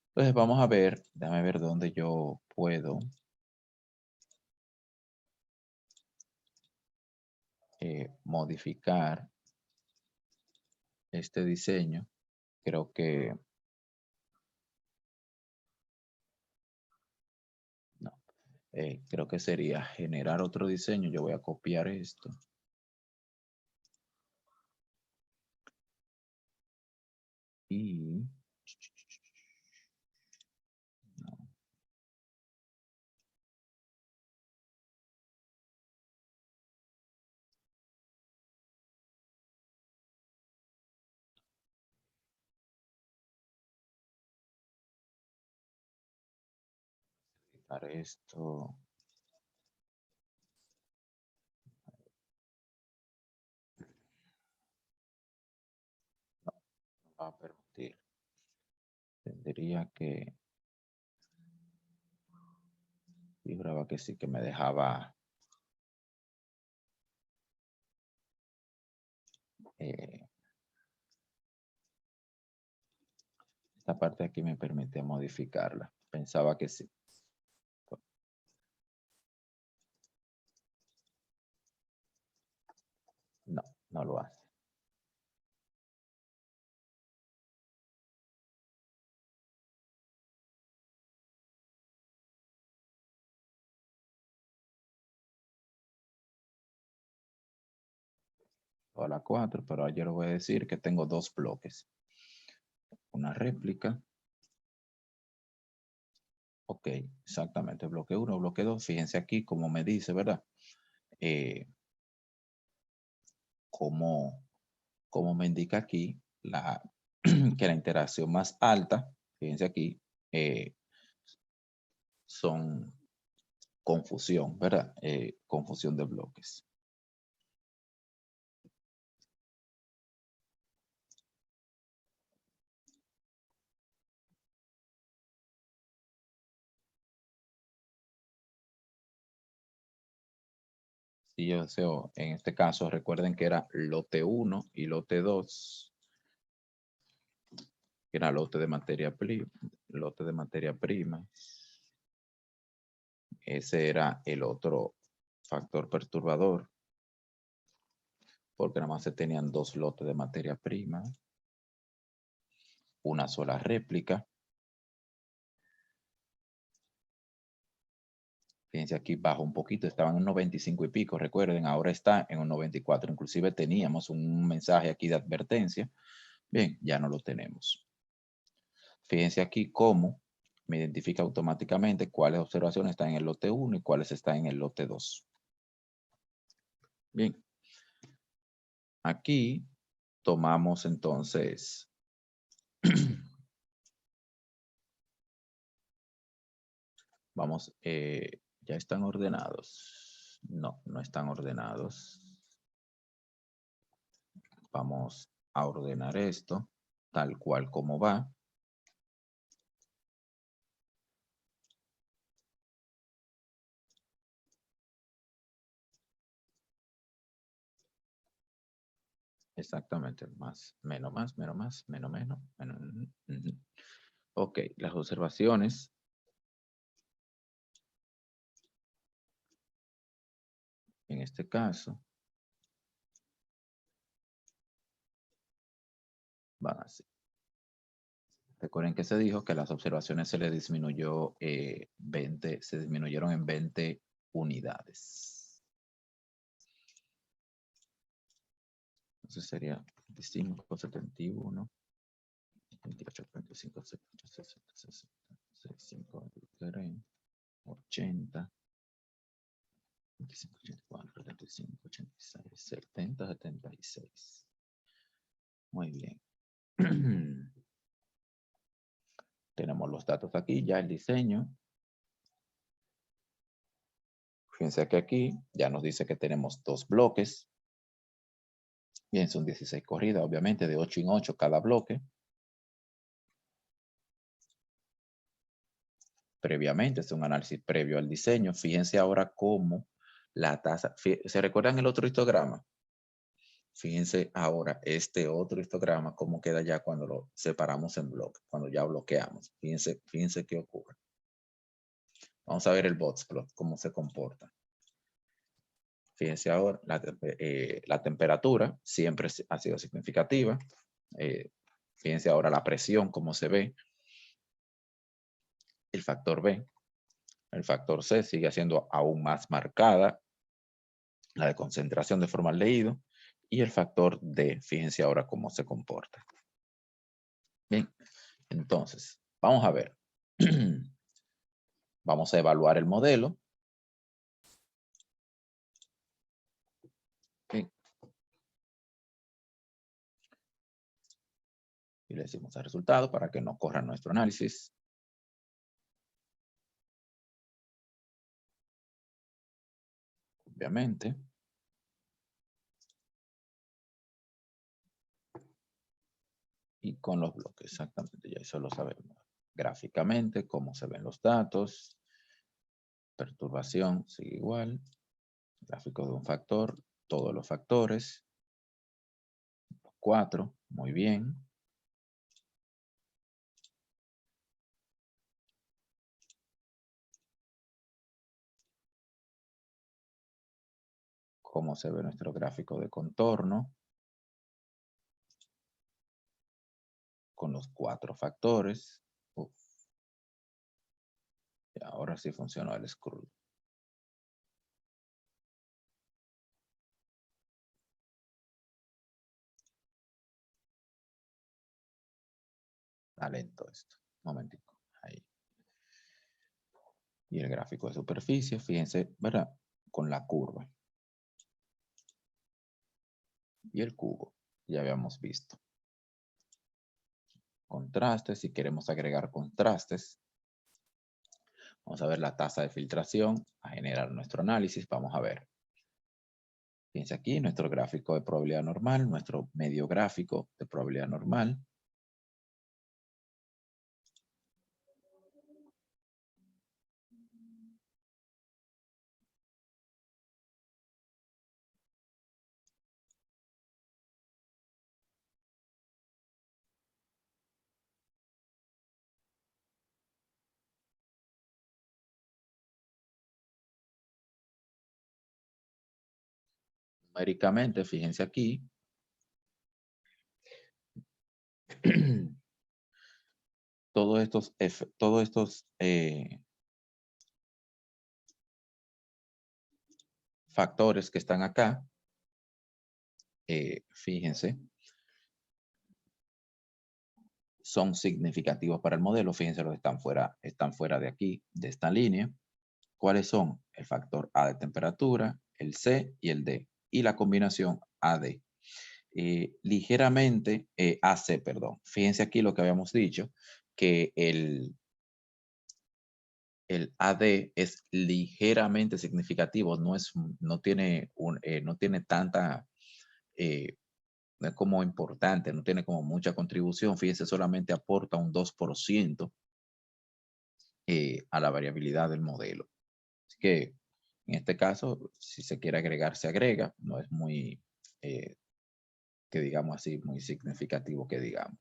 Entonces, vamos a ver, déjame ver dónde yo puedo modificar este diseño. Creo que no, creo que sería generar otro diseño. Yo voy a copiar esto. Y no. Quitar esto. No, no va a permitir. Tendría que. Y juraba que sí que me dejaba. Esta parte aquí me permite modificarla. Pensaba que sí. No, no lo hace. O a la 4, pero yo le voy a decir que tengo dos bloques. Una réplica. Ok, exactamente. Bloque 1, bloque 2. Fíjense aquí como me dice, ¿verdad? Como me indica aquí que la interacción más alta, fíjense aquí, son confusión, ¿verdad? Confusión de bloques. Si yo deseo, en este caso, recuerden que era lote 1 y lote 2, que era lote de materia prima. Ese era el otro factor perturbador, porque nada más se tenían dos lotes de materia prima, una sola réplica. Fíjense aquí bajo un poquito, estaban en un 95 y pico, recuerden, ahora está en un 94. Inclusive teníamos un mensaje aquí de advertencia. Bien, ya no lo tenemos. Fíjense aquí cómo me identifica automáticamente cuáles observaciones están en el lote 1 y cuáles están en el lote 2. Bien. Aquí tomamos entonces vamos, ya están ordenados. No, no están ordenados. Vamos a ordenar esto tal cual como va. Exactamente, más, menos, más, menos, más, menos, menos, menos. Ok, las observaciones. En este caso, van así. Recuerden que se dijo que las observaciones se le disminuyó 20, se disminuyeron en 20 unidades. Entonces sería 25, 71, 28, 45, 70, 60, 60, 65, 80, 25, 84, 75, 86, 70, 76. Muy bien. Tenemos los datos aquí, ya el diseño. Fíjense que aquí ya nos dice que tenemos 2 bloques. Bien, son 16 corridas, obviamente, de 8 en 8 cada bloque. Previamente, es un análisis previo al diseño. Fíjense ahora cómo la tasa, ¿se recuerdan el otro histograma? Fíjense ahora este otro histograma, cómo queda ya cuando lo separamos en bloques, cuando ya bloqueamos. Fíjense qué ocurre. Vamos a ver el boxplot, cómo se comporta. Fíjense ahora, la temperatura siempre ha sido significativa. Fíjense ahora la presión, cómo se ve. El factor B. El factor C sigue siendo aún más marcada. La de concentración de formaldehído. Y el factor D, fíjense ahora cómo se comporta. Bien, entonces, vamos a ver. Vamos a evaluar el modelo. Bien. Y le decimos el resultado para que no corra nuestro análisis. Obviamente. Y con los bloques, exactamente, ya eso lo sabemos. Gráficamente, cómo se ven los datos. Perturbación sigue igual. Gráfico de un factor, todos los factores. 4, muy bien. Cómo se ve nuestro gráfico de contorno. Con los 4 factores. Uf. Y ahora sí funcionó el scroll. Está lento esto. Un momentico. Ahí. Y el gráfico de superficie, fíjense, ¿verdad? Con la curva. Y el cubo, ya habíamos visto. Contrastes, si queremos agregar contrastes. Vamos a ver la tasa de filtración, a generar nuestro análisis. Vamos a ver. Fíjense aquí nuestro gráfico de probabilidad normal, nuestro medio gráfico de probabilidad normal. Numéricamente, fíjense aquí. todos estos factores que están acá, fíjense, son significativos para el modelo. Fíjense los que están fuera de aquí, de esta línea. ¿Cuáles son? El factor A de temperatura, el C y el D. Y la combinación AD. Ligeramente, AC, perdón. Fíjense aquí lo que habíamos dicho, que el AD es ligeramente significativo, no tiene tanta, no es como importante, no tiene como mucha contribución. Fíjense, solamente aporta un 2% a la variabilidad del modelo. Así que en este caso, si se quiere agregar, se agrega. No es muy, que digamos así, muy significativo que digamos.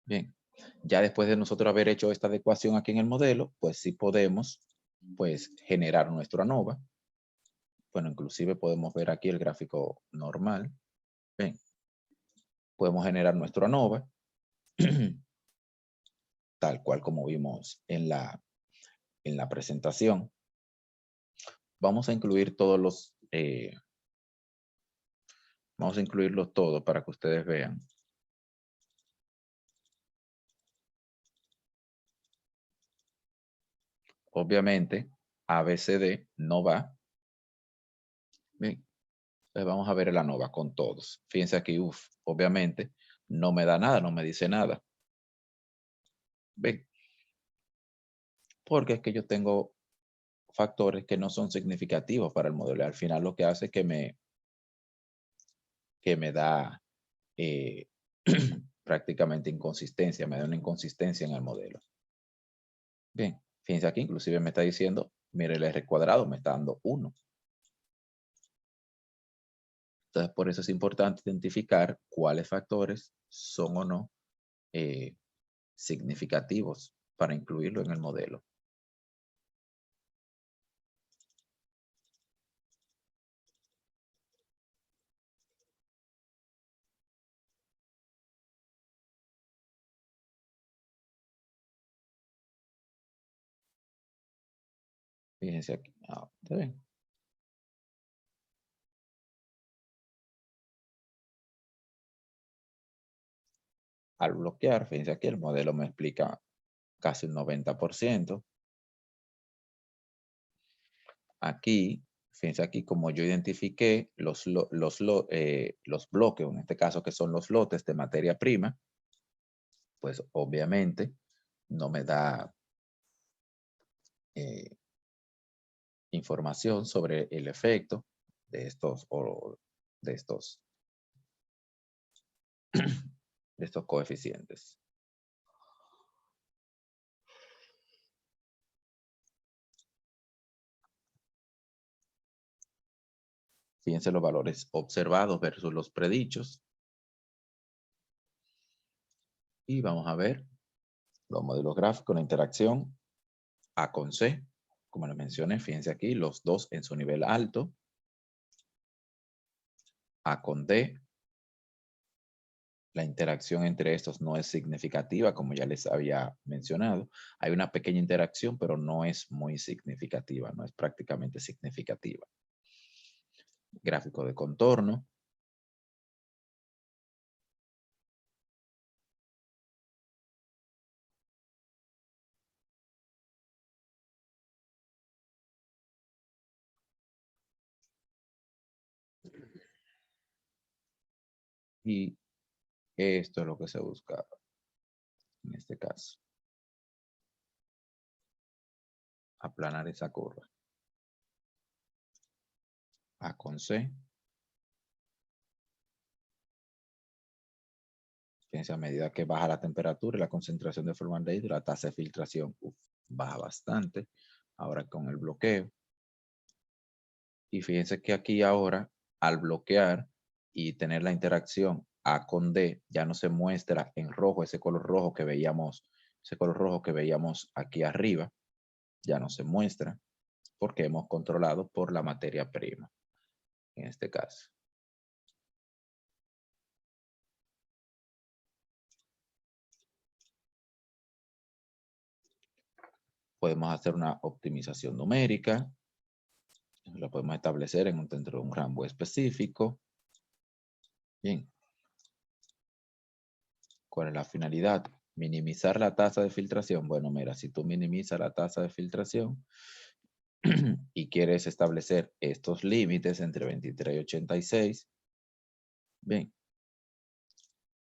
Bien, ya después de nosotros haber hecho esta adecuación aquí en el modelo, pues sí podemos pues generar nuestro ANOVA. Bueno, inclusive podemos ver aquí el gráfico normal. Bien, podemos generar nuestro ANOVA, tal cual como vimos en la presentación. Vamos a incluir vamos a incluirlos todos para que ustedes vean. Obviamente, ABCD no va. Bien, entonces vamos a ver el ANOVA con todos. Fíjense aquí, obviamente no me da nada, no me dice nada. Ven, porque es que yo tengo factores que no son significativos para el modelo. Al final lo que hace es que me da prácticamente inconsistencia, me da una inconsistencia en el modelo. Bien, fíjense aquí, inclusive me está diciendo, mire, el R cuadrado me está dando 1. Entonces, por eso es importante identificar cuáles factores son o no significativos para incluirlo en el modelo. Fíjense aquí. ¿Está bien? Al bloquear, fíjense aquí, el modelo me explica casi un 90%. Aquí, fíjense aquí, como yo identifiqué los bloques, en este caso que son los lotes de materia prima, pues obviamente no me da información sobre el efecto de estos de estos coeficientes. Fíjense los valores observados versus los predichos. Y vamos a ver los modelos gráficos, la interacción A con C. Como les mencioné, fíjense aquí, los dos en su nivel alto. A con D. La interacción entre estos no es significativa, como ya les había mencionado. Hay una pequeña interacción, pero no es muy significativa, no es prácticamente significativa. Gráfico de contorno. Y esto es lo que se buscaba en este caso. Aplanar esa curva. A con C. Fíjense, a medida que baja la temperatura y la concentración de formaldehído, la tasa de filtración baja bastante. Ahora con el bloqueo. Y fíjense que aquí ahora, al bloquear y tener la interacción A con D, ya no se muestra en rojo ese color rojo que veíamos aquí arriba. Ya no se muestra porque hemos controlado por la materia prima, en este caso. Podemos hacer una optimización numérica. La podemos establecer dentro de un rango específico. Bien. ¿Cuál es la finalidad? Minimizar la tasa de filtración. Bueno, mira, si tú minimizas la tasa de filtración y quieres establecer estos límites entre 23 y 86, bien,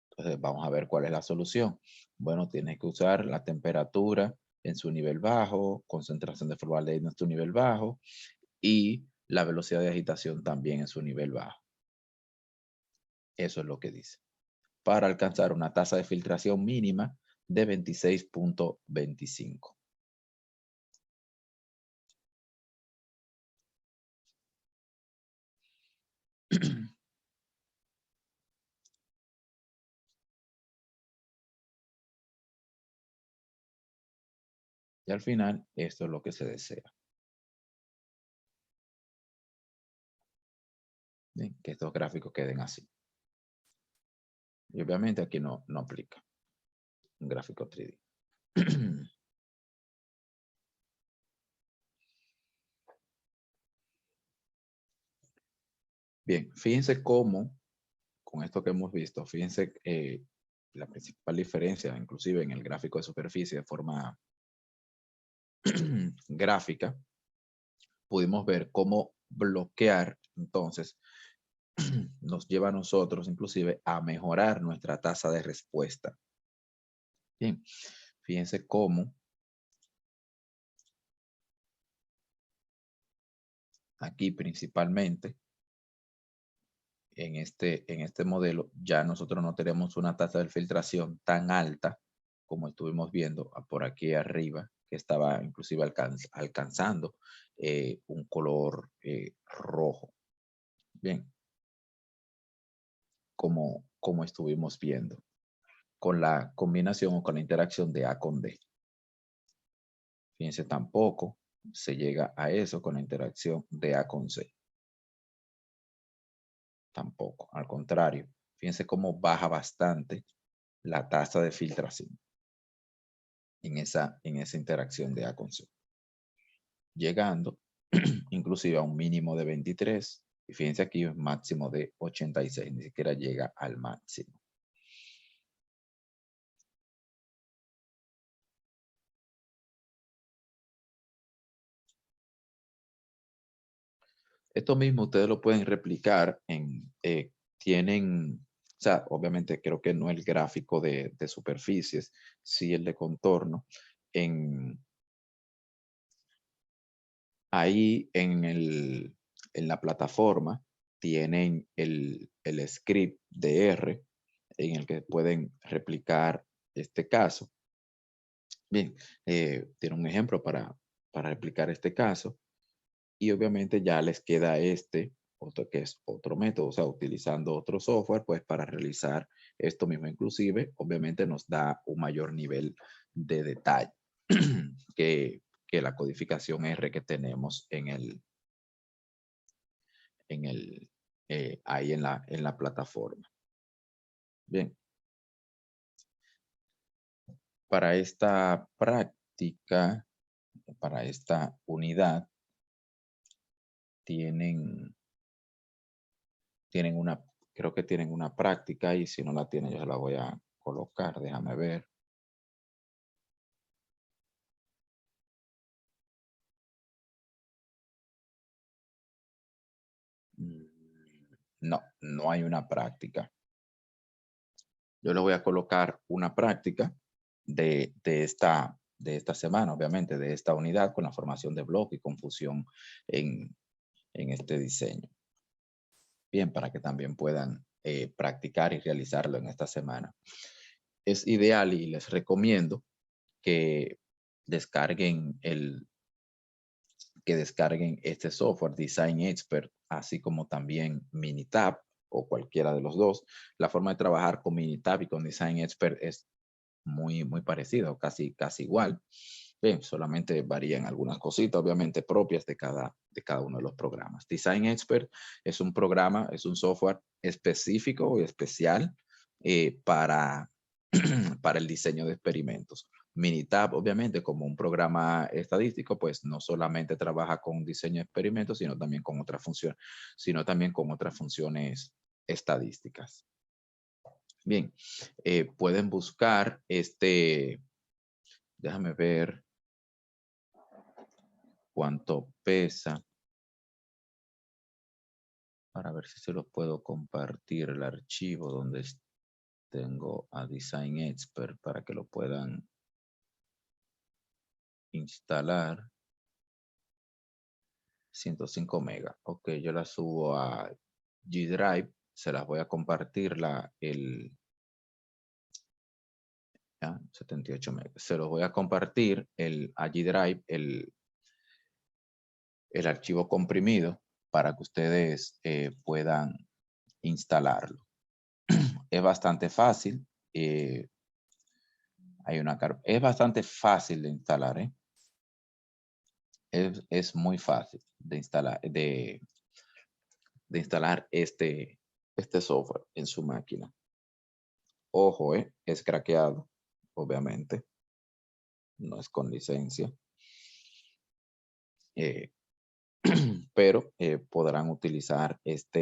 entonces vamos a ver cuál es la solución. Bueno, tienes que usar la temperatura en su nivel bajo, concentración de formaldehído en su nivel bajo y la velocidad de agitación también en su nivel bajo. Eso es lo que dice. Para alcanzar una tasa de filtración mínima de 26.25. Y al final, esto es lo que se desea. Bien, que estos gráficos queden así. Y obviamente aquí no aplica un gráfico 3D. Bien, fíjense cómo, con esto que hemos visto, fíjense la principal diferencia, inclusive en el gráfico de superficie de forma gráfica, pudimos ver cómo bloquear, entonces, nos lleva a nosotros, inclusive, a mejorar nuestra tasa de respuesta. Bien, fíjense cómo aquí principalmente en este modelo ya nosotros no tenemos una tasa de filtración tan alta como estuvimos viendo por aquí arriba, que estaba inclusive alcanzando un color rojo. Bien, como estuvimos viendo con la combinación o con la interacción de A con D. Fíjense, tampoco se llega a eso con la interacción de A con C. Tampoco, al contrario. Fíjense cómo baja bastante la tasa de filtración en esa interacción de A con C. Llegando inclusive a un mínimo de 23. Y fíjense aquí un máximo de 86. Ni siquiera llega al máximo. Esto mismo ustedes lo pueden replicar en, tienen, o sea, obviamente creo que no el gráfico de superficies, sí el de contorno. Ahí en la plataforma tienen el script de R en el que pueden replicar este caso. Bien, tiene un ejemplo para replicar este caso. Y obviamente ya les queda otro que es otro método, o sea, utilizando otro software, pues para realizar esto mismo. Inclusive, obviamente nos da un mayor nivel de detalle que la codificación R que tenemos ahí en la plataforma. Bien, para esta práctica, para esta unidad, tienen creo que tienen una práctica y si no la tienen yo se la voy a colocar, déjame ver. No, no hay una práctica. Yo le voy a colocar una práctica de esta semana, obviamente, de esta unidad con la formación de bloque y confusión en este diseño. Bien, para que también puedan practicar y realizarlo en esta semana. Es ideal y les recomiendo que descarguen este software Design Expert, así como también Minitab o cualquiera de los dos. La forma de trabajar con Minitab y con Design Expert es muy parecido, casi igual. Bien, solamente varían algunas cositas, obviamente propias de cada uno de los programas. Design Expert es un programa, es un software específico y especial para el diseño de experimentos. Minitab, obviamente, como un programa estadístico, pues no solamente trabaja con diseño de experimentos, sino también con otras funciones estadísticas. Bien, pueden buscar déjame ver cuánto pesa para ver si se los puedo compartir el archivo donde tengo a Design Expert para que lo puedan instalar. 105 megas. Ok, yo la subo a G Drive. Se las voy a compartir 78 megas. Se los voy a compartir a G Drive el archivo comprimido para que ustedes puedan instalarlo. Es bastante fácil. Es bastante fácil de instalar. Es muy fácil de instalar, de instalar este software en su máquina. Ojo, es craqueado, obviamente. No es con licencia. Eh, pero podrán utilizar esta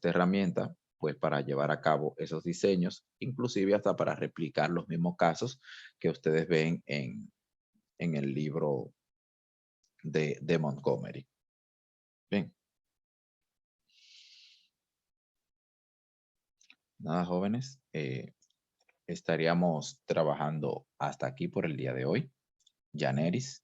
herramienta pues para llevar a cabo esos diseños, inclusive hasta para replicar los mismos casos que ustedes ven en el libro de Montgomery. Bien. Nada, jóvenes, estaríamos trabajando hasta aquí por el día de hoy. Yaneris,